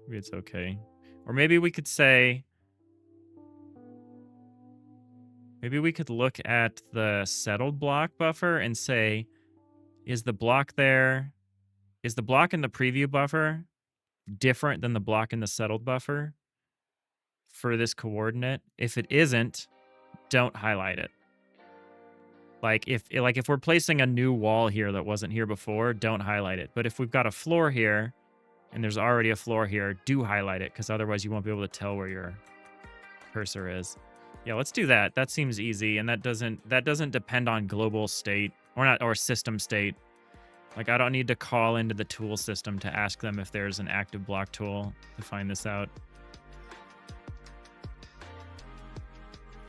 Maybe it's okay. Or maybe we could say... Maybe we could look at the settled block buffer and say, is the block there... Is the block in the preview buffer different than the block in the settled buffer for this coordinate? If it isn't, don't highlight it. Like if we're placing a new wall here that wasn't here before, don't highlight it. But if we've got a floor here and there's already a floor here, do highlight it, because otherwise you won't be able to tell where your cursor is. Yeah, let's do that. That seems easy, and that doesn't depend on global state or system state. Like, I don't need to call into the tool system to ask them if there's an active block tool to find this out.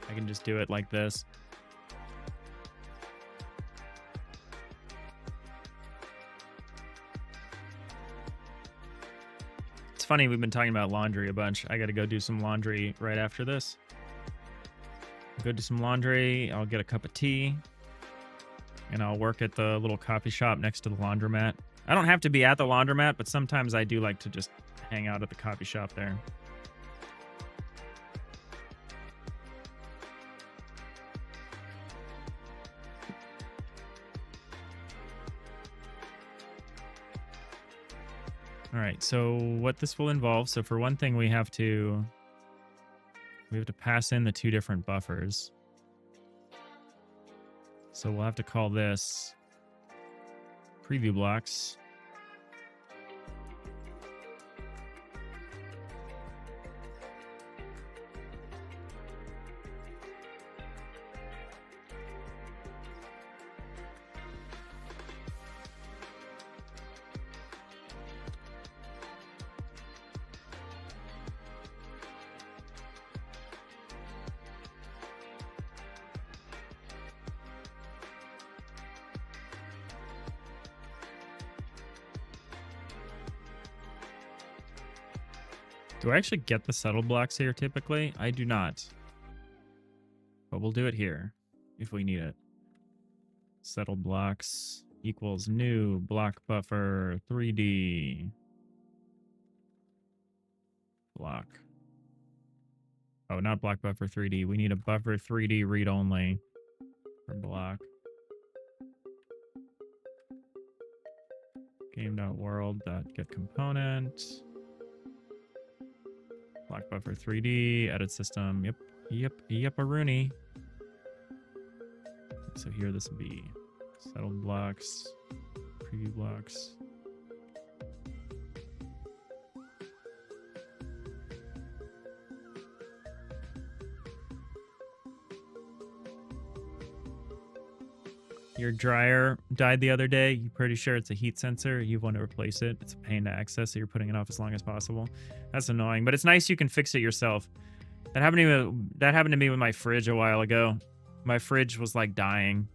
I can just do it like this. It's funny, we've been talking about laundry a bunch. I gotta go do some laundry right after this. Go do some laundry, I'll get a cup of tea, and I'll work at the little coffee shop next to the laundromat. I don't have to be at the laundromat, but sometimes I do like to just hang out at the coffee shop there. All right, so what this will involve, so for one thing, we have to pass in the 2 different buffers. So we'll have to call this preview blocks. Do I actually get the settled blocks here typically? I do not. But we'll do it here if we need it. Settled blocks equals new block buffer 3D block. Oh, not block buffer 3D. We need a buffer 3D read only for block. Game.world.get component. Block buffer 3D, edit system. Yep, a Rooney. So here this would be settled blocks, preview blocks. Your dryer died the other day. You're pretty sure it's a heat sensor. You want to replace it. It's a pain to access, so you're putting it off as long as possible. That's annoying, but it's nice you can fix it yourself. That happened to me with my fridge a while ago. My fridge was like dying.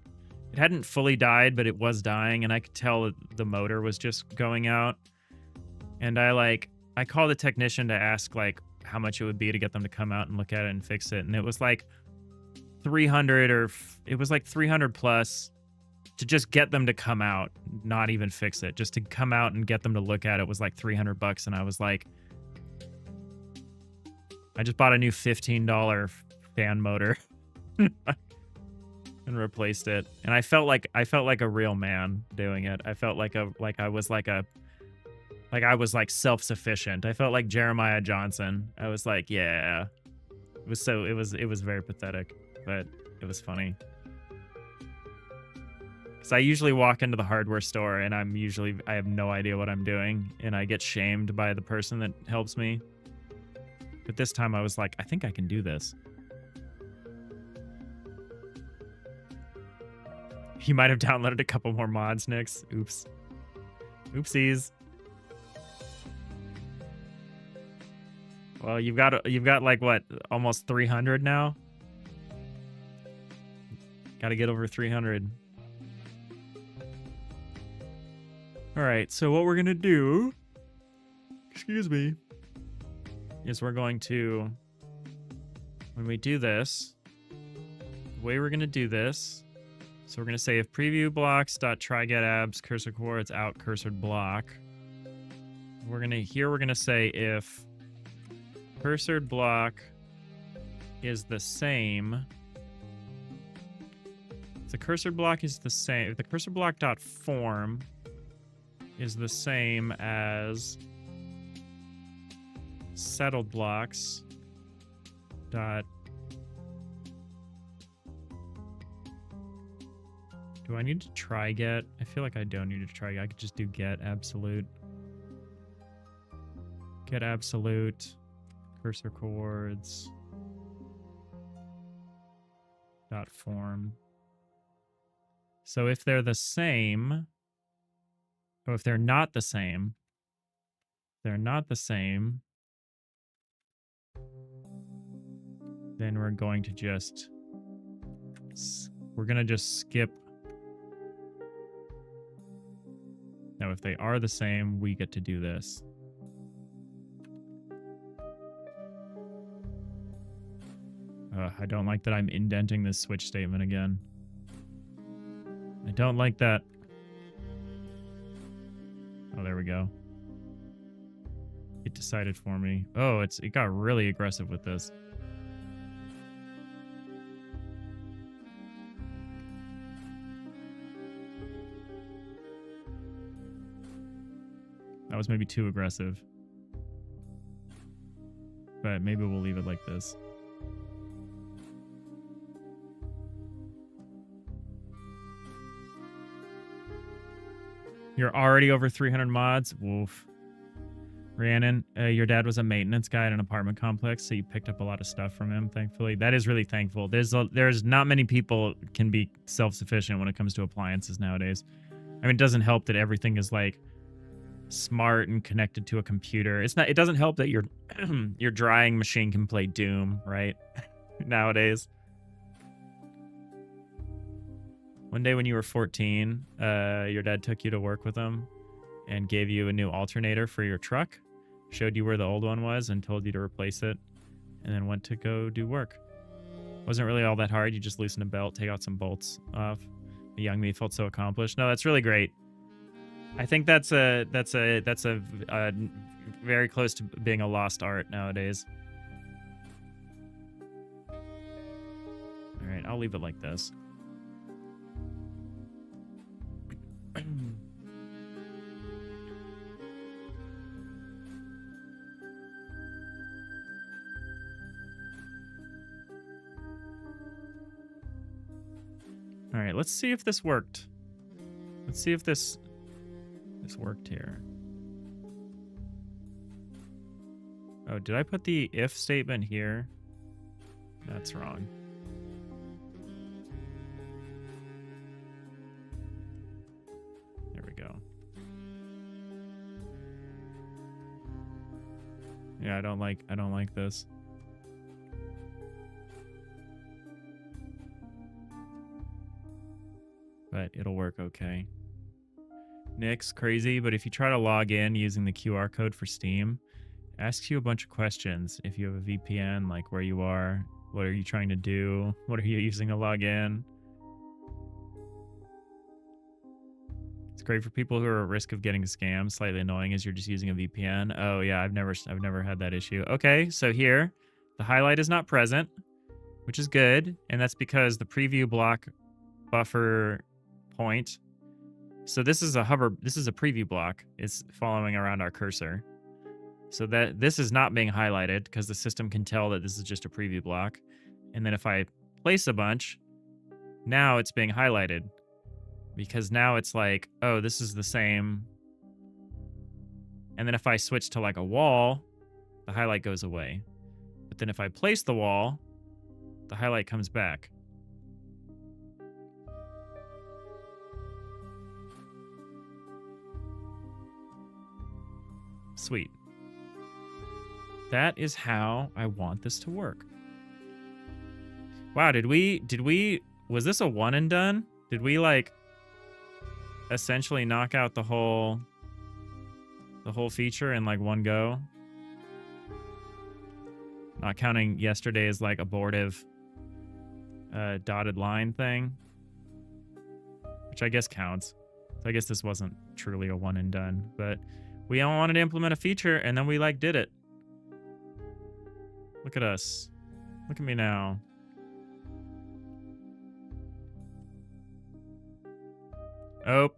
It hadn't fully died, but it was dying, and I could tell that the motor was just going out. And I called a technician to ask like how much it would be to get them to come out and look at it and fix it, and it was like 300 or it was like 300 plus. To just get them to come out, not even fix it, just to come out and get them to look at it was like $300, and I was like, I just bought a new $15 fan motor and replaced it, and I felt like a real man doing it. I felt like I was self-sufficient. I felt like Jeremiah Johnson. I was like, yeah. It was very pathetic, but it was funny. So I usually walk into the hardware store and I have no idea what I'm doing, and I get shamed by the person that helps me. But this time I was like, I think I can do this. You might have downloaded a couple more mods, Nix. Oops. Oopsies. Well, you've got like what, almost 300 now? Gotta get over 300. All right, so what we're gonna do, excuse me, is we're going to, when we do this, the way we're gonna do this, so we're gonna say if preview blocks.tryGetAbs cursor coordinates out cursor block, we're gonna say if cursor block is the same, if the cursor block is the same, if the cursor block dot form is the same as settled blocks dot. Do I need to try get? I feel like I don't need to try get. I could just do get absolute. Get absolute cursor chords dot form. So if they're the same, or if they're not the same, then we're going to just skip. Now, if they are the same, we get to do this. I don't like that I'm indenting this switch statement again. I don't like that. Oh, there we go. It decided for me. Oh, it got really aggressive with this. That was maybe too aggressive. But maybe we'll leave it like this. You're already over 300 mods? Woof. Rhiannon, your dad was a maintenance guy at an apartment complex, so you picked up a lot of stuff from him, thankfully. That is really thankful. There's not many people can be self-sufficient when it comes to appliances nowadays. I mean, it doesn't help that everything is like smart and connected to a computer. It doesn't help that your your drying machine can play Doom, right? Nowadays. One day when you were 14, your dad took you to work with him and gave you a new alternator for your truck, showed you where the old one was and told you to replace it, and then went to go do work. Wasn't really all that hard. You just loosen a belt, take out some bolts off. The young me felt so accomplished. No, that's really great. I think that's a very close to being a lost art nowadays. All right, I'll leave it like this. All right, let's see if this worked. Let's see if this worked here. Oh, did I put the if statement here? That's wrong. There we go. Yeah, I don't like this. But it'll work okay. Nick's crazy, but if you try to log in using the QR code for Steam, it asks you a bunch of questions. If you have a VPN, like where you are, what are you trying to do, what are you using to log in. It's great for people who are at risk of getting scammed. Slightly annoying as you're just using a VPN. Oh yeah, I've never had that issue. Okay, so here, the highlight is not present, which is good, and that's because the preview block buffer point. So this is a preview block. It's following around our cursor. So that this is not being highlighted because the system can tell that this is just a preview block. And then if I place a bunch, now it's being highlighted because now it's like, oh, this is the same. And then if I switch to like a wall, the highlight goes away. But then if I place the wall, the highlight comes back. Sweet. That is how I want this to work. Wow, was this a one and done? Did we like essentially knock out the whole feature in like one go? Not counting yesterday's like abortive dotted line thing, which I guess counts. So I guess this wasn't truly a one and done, but we all wanted to implement a feature and then we like did it. Look at us. Look at me now. Oh.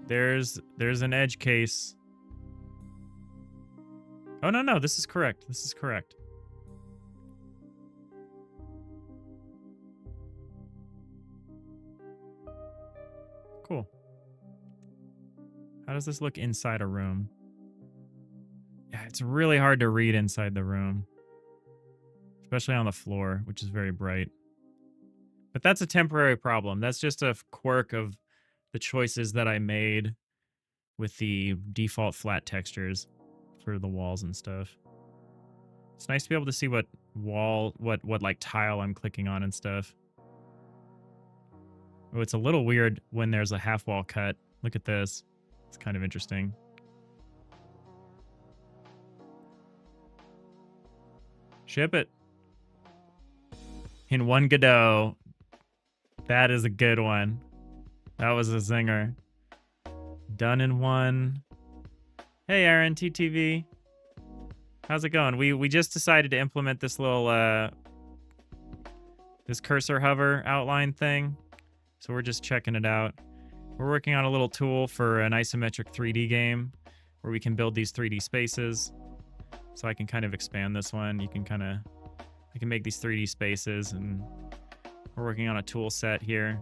There's an edge case. Oh, no, this is correct. This is correct. Cool. How does this look inside a room? Yeah, it's really hard to read inside the room. Especially on the floor, which is very bright. But that's a temporary problem. That's just a quirk of the choices that I made with the default flat textures for the walls and stuff. It's nice to be able to see what like tile I'm clicking on and stuff. Oh, it's a little weird when there's a half wall cut. Look at this. It's kind of interesting. Ship it. In one Godot. That is a good one. That was a zinger. Done in one. Hey, Aaron, TTV. How's it going? We just decided to implement this little this cursor hover outline thing. So we're just checking it out. We're working on a little tool for an isometric 3D game where we can build these 3D spaces. So I can kind of expand this one. You can kind of, I can make these 3D spaces, and we're working on a tool set here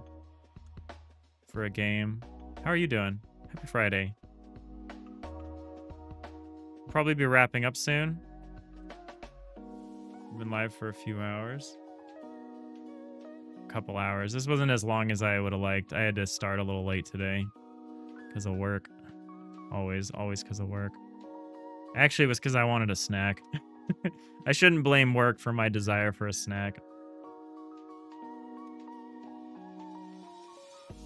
for a game. How are you doing? Happy Friday. We'll probably be wrapping up soon. We've been live for a few hours. A couple hours. This wasn't as long as I would have liked. I had to start a little late today because of work. Always because of work. Actually, it was because I wanted a snack. I shouldn't blame work for my desire for a snack.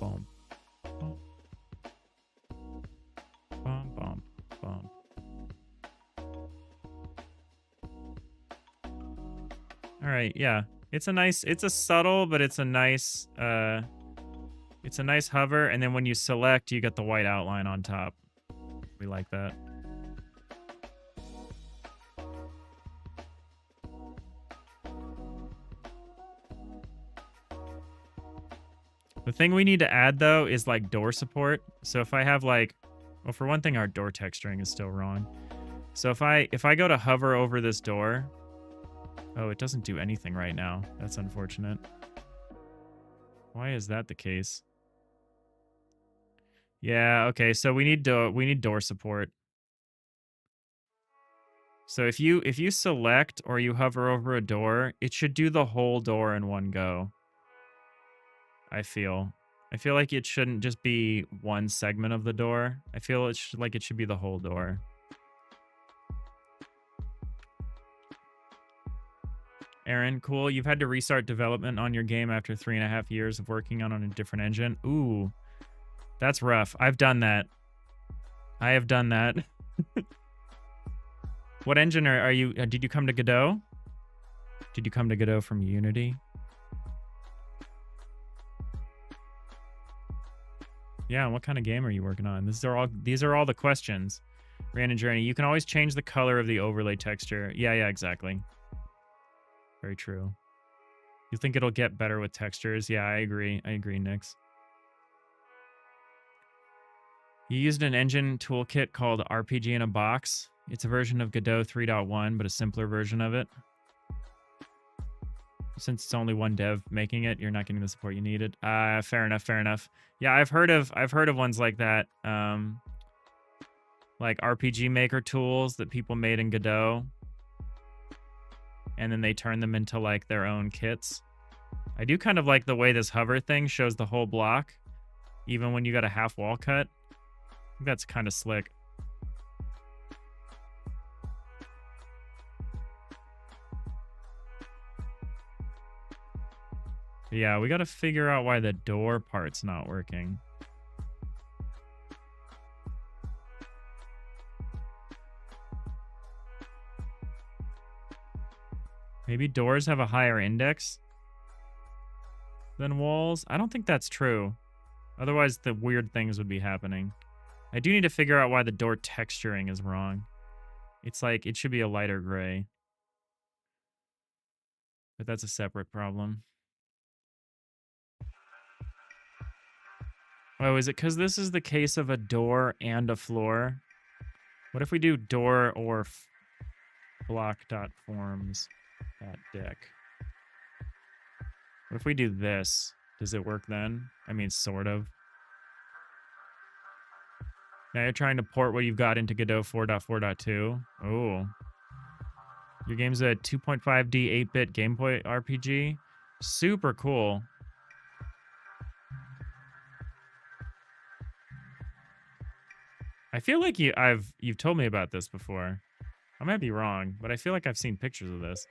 Boom. Boom. Boom, boom, boom. All right, yeah. It's a subtle, but it's a nice hover, and then when you select, you get the white outline on top. We like that. The thing we need to add, though, is like door support. So if I have like, well, for one thing, our door texturing is still wrong. So if I go to hover over this door, oh, it doesn't do anything right now. That's unfortunate. Why is that the case? Yeah, okay, so we need door support. So if you select or you hover over a door, it should do the whole door in one go. I feel like it shouldn't just be one segment of the door. I feel it should be the whole door. Aaron, cool. You've had to restart development on your game after 3.5 years of working on a different engine. Ooh, that's rough. I've done that. I have done that. What engine are you? Did you come to Godot? Did you come to Godot from Unity? Yeah, what kind of game are you working on? These are all the questions. Random Journey. You can always change the color of the overlay texture. Yeah, exactly. Very true. You think it'll get better with textures? Yeah, I agree. Nix. You used an engine toolkit called RPG in a Box. It's a version of Godot 3.1, but a simpler version of it. Since it's only one dev making it, you're not getting the support you needed. Fair enough. Yeah, I've heard of ones like that. Like RPG Maker tools that people made in Godot, and then they turn them into like their own kits. I do kind of like the way this hover thing shows the whole block, even when you got a half wall cut. I think that's kind of slick. Yeah, we got to figure out why the door part's not working. Maybe doors have a higher index than walls? I don't think that's true. Otherwise, the weird things would be happening. I do need to figure out why the door texturing is wrong. It's like, it should be a lighter gray. But that's a separate problem. Oh, is it because this is the case of a door and a floor? What if we do door or block.forms.deck? What if we do this? Does it work then? I mean, sort of. Now you're trying to port what you've got into Godot 4.4.2. Oh. Your game's a 2.5D 8-bit Game Boy RPG. Super cool. I feel like you've told me about this before. I might be wrong, but I feel like I've seen pictures of this.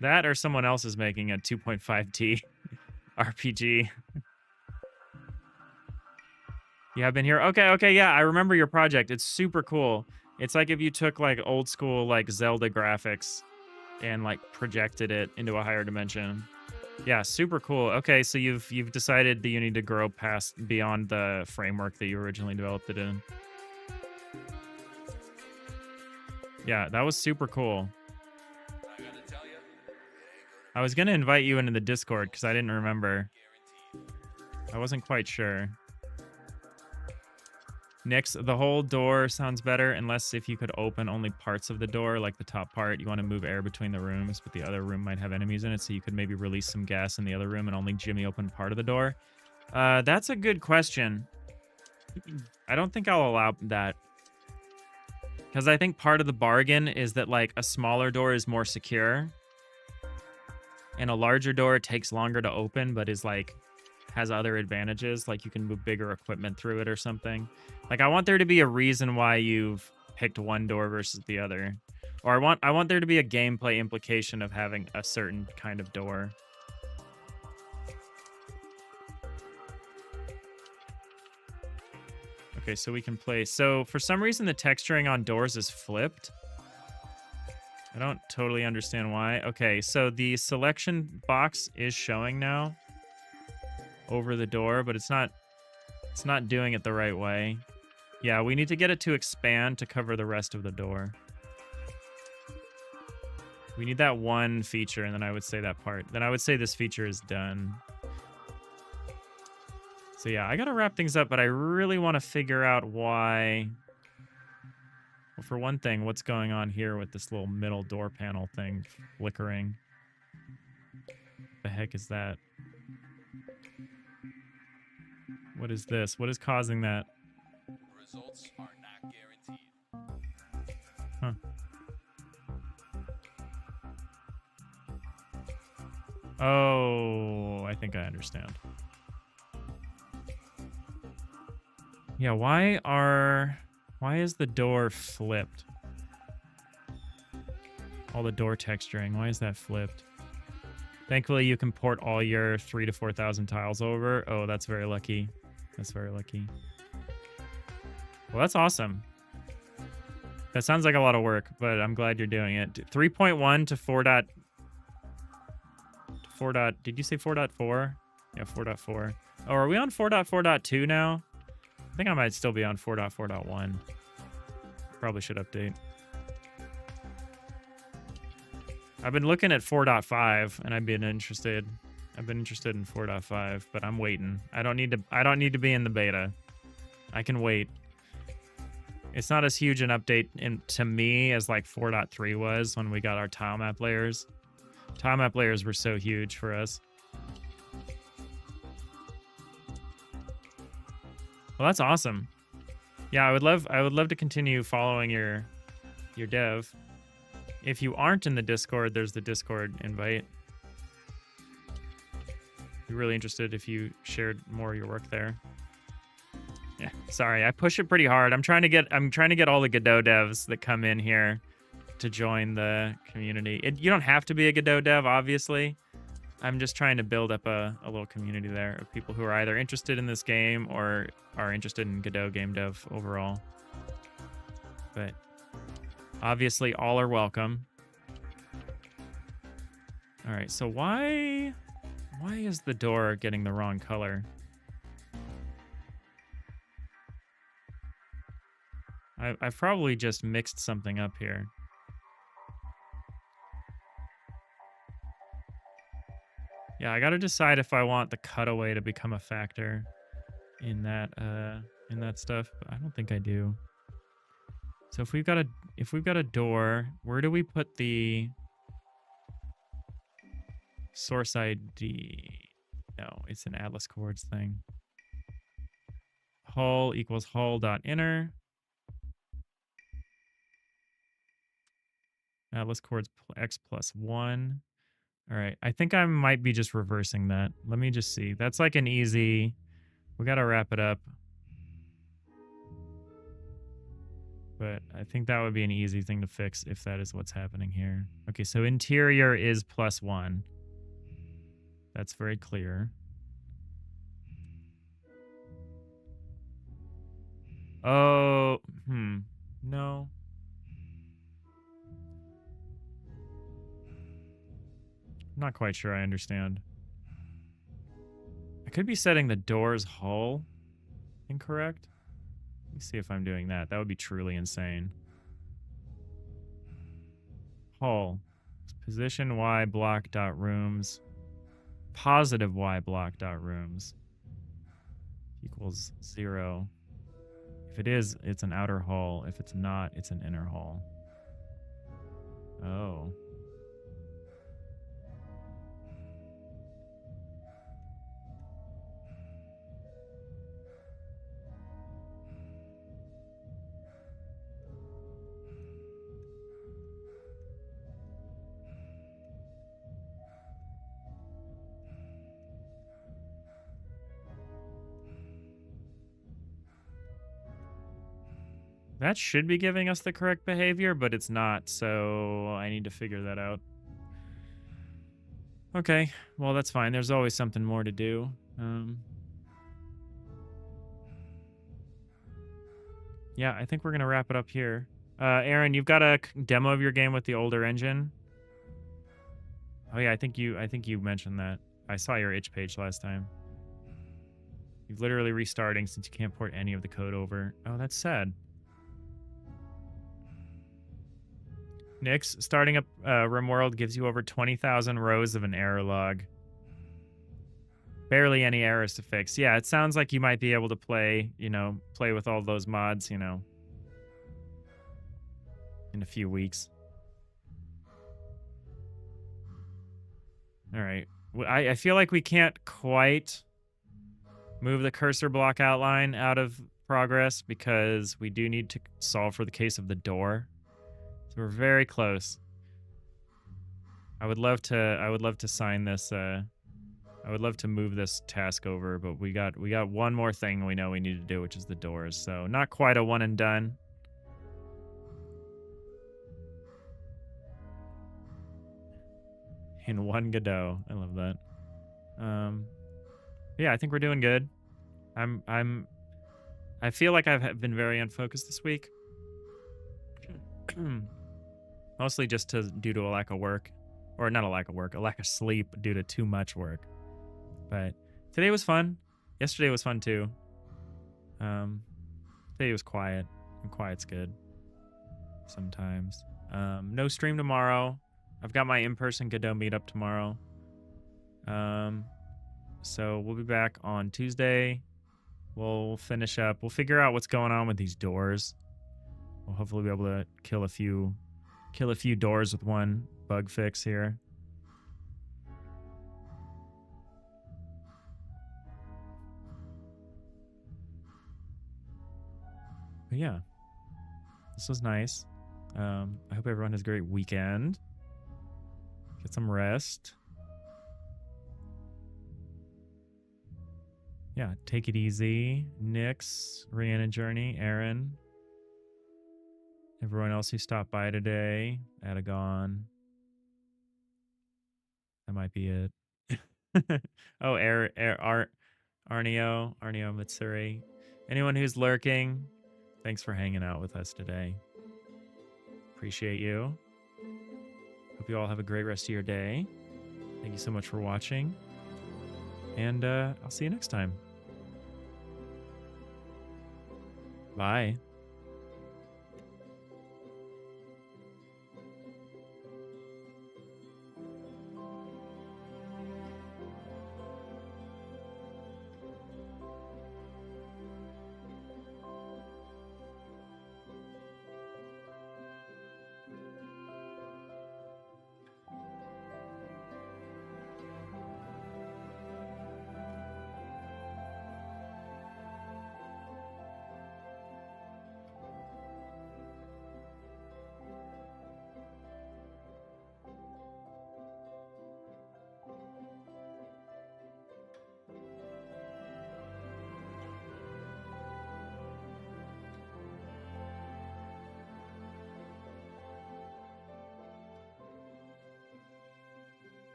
That or someone else is making a 2.5D RPG. You have been here? Okay, yeah, I remember your project. It's super cool. It's like if you took like old school like Zelda graphics and like projected it into a higher dimension. Yeah, super cool. Okay, so you've decided that you need to grow beyond the framework that you originally developed it in. Yeah, that was super cool. I was gonna invite you into the Discord because I didn't remember. I wasn't quite sure. Nix, the whole door sounds better, unless if you could open only parts of the door, like the top part. You want to move air between the rooms, but the other room might have enemies in it, so you could maybe release some gas in the other room and only Jimmy open part of the door. That's a good question. I don't think I'll allow that. Because I think part of the bargain is that, like, a smaller door is more secure. And a larger door takes longer to open, but is, like, has other advantages. Like, you can move bigger equipment through it or something. Like, I want there to be a reason why you've picked one door versus the other. Or I want there to be a gameplay implication of having a certain kind of door. Okay, so we can play. So for some reason, the texturing on doors is flipped. I don't totally understand why. Okay, so the selection box is showing now over the door, but it's not doing it the right way. Yeah, we need to get it to expand to cover the rest of the door. We need that one feature, and then I would say that part. Then I would say this feature is done. So yeah, I gotta wrap things up, but I really want to figure out why. Well, for one thing, what's going on here with this little middle door panel thing flickering? The heck is that? What is this? What is causing that? The results are not guaranteed. Huh. Oh, I think I understand. Yeah, why is the door flipped? All the door texturing, why is that flipped? Thankfully, you can port all your 3,000 to 4,000 tiles over. Oh, that's very lucky. That's very lucky. Well, that's awesome. That sounds like a lot of work, but I'm glad you're doing it. 3.1 to 4. Did you say 4.4? Yeah, 4.4. Oh, are we on 4.4.2 now? I think I might still be on 4.4.1. Probably should update. I've been looking at 4.5 and I've been interested in 4.5, but I'm waiting. I don't need to be in the beta. I can wait. It's not as huge an update to me as like 4.3 was when we got our tile map layers. Tile map layers were so huge for us. Well, that's awesome. Yeah, I would love to continue following your dev. If you aren't in the Discord, there's the Discord invite. Be really interested if you shared more of your work there. Yeah, sorry, I push it pretty hard. I'm trying to get all the Godot devs that come in here to join the community. You don't have to be a Godot dev, obviously. I'm just trying to build up a little community there of people who are either interested in this game or are interested in Godot game dev overall. But obviously, all are welcome. All right, so why is the door getting the wrong color? I've probably just mixed something up here. Yeah, I gotta decide if I want the cutaway to become a factor in that stuff, but I don't think I do. So if we've got a door, where do we put the source ID? No, it's an Atlas chords thing. Hull equals hull.inner. Atlas chords x plus 1. All right, I think I might be just reversing that. Let me just see. That's like an easy... We got to wrap it up. But I think that would be an easy thing to fix if that is what's happening here. Okay, so interior is +1. That's very clear. Oh, no. I'm not quite sure I understand. I could be setting the door's hull incorrect. Let me see if I'm doing that. That would be truly insane. Hull. Position y block dot rooms. Positive y block dot rooms. equals 0. If it is, it's an outer hull. If it's not, it's an inner hull. Oh. That should be giving us the correct behavior, but it's not, so I need to figure that out. Okay, well, that's fine. There's always something more to do. Yeah, I think we're going to wrap it up here. Aaron, you've got a demo of your game with the older engine? Oh yeah, I think you mentioned that. I saw your itch page last time. You've literally restarting since you can't port any of the code over. Oh, that's sad. Nix, starting up RimWorld gives you over 20,000 rows of an error log. Barely any errors to fix. Yeah, it sounds like you might be able to play with all those mods, in a few weeks. All right. I feel like we can't quite move the cursor block outline out of progress because we do need to solve for the case of the door. So we're very close. I would love to sign this I would love to move this task over, but we got one more thing we know we need to do, which is the doors. So not quite a one and done. In one Godot. I love that. Yeah, I think we're doing good. I feel like I've been very unfocused this week. Mostly just due to a lack of work. Or not a lack of work, a lack of sleep due to too much work. But today was fun. Yesterday was fun too. Today was quiet. And quiet's good. Sometimes. No stream tomorrow. I've got my in-person Godot meetup tomorrow. So we'll be back on Tuesday. We'll finish up. We'll figure out what's going on with these doors. We'll hopefully be able to kill a few doors with one bug fix here. But yeah, this was nice. I hope everyone has a great weekend. Get some rest. Yeah, take it easy. Nix, Rhiannon Journey, Aaron. Everyone else who stopped by today. Adagon. That might be it. Oh, Arneo Mitsuri. Anyone who's lurking, thanks for hanging out with us today. Appreciate you. Hope you all have a great rest of your day. Thank you so much for watching. And I'll see you next time. Bye.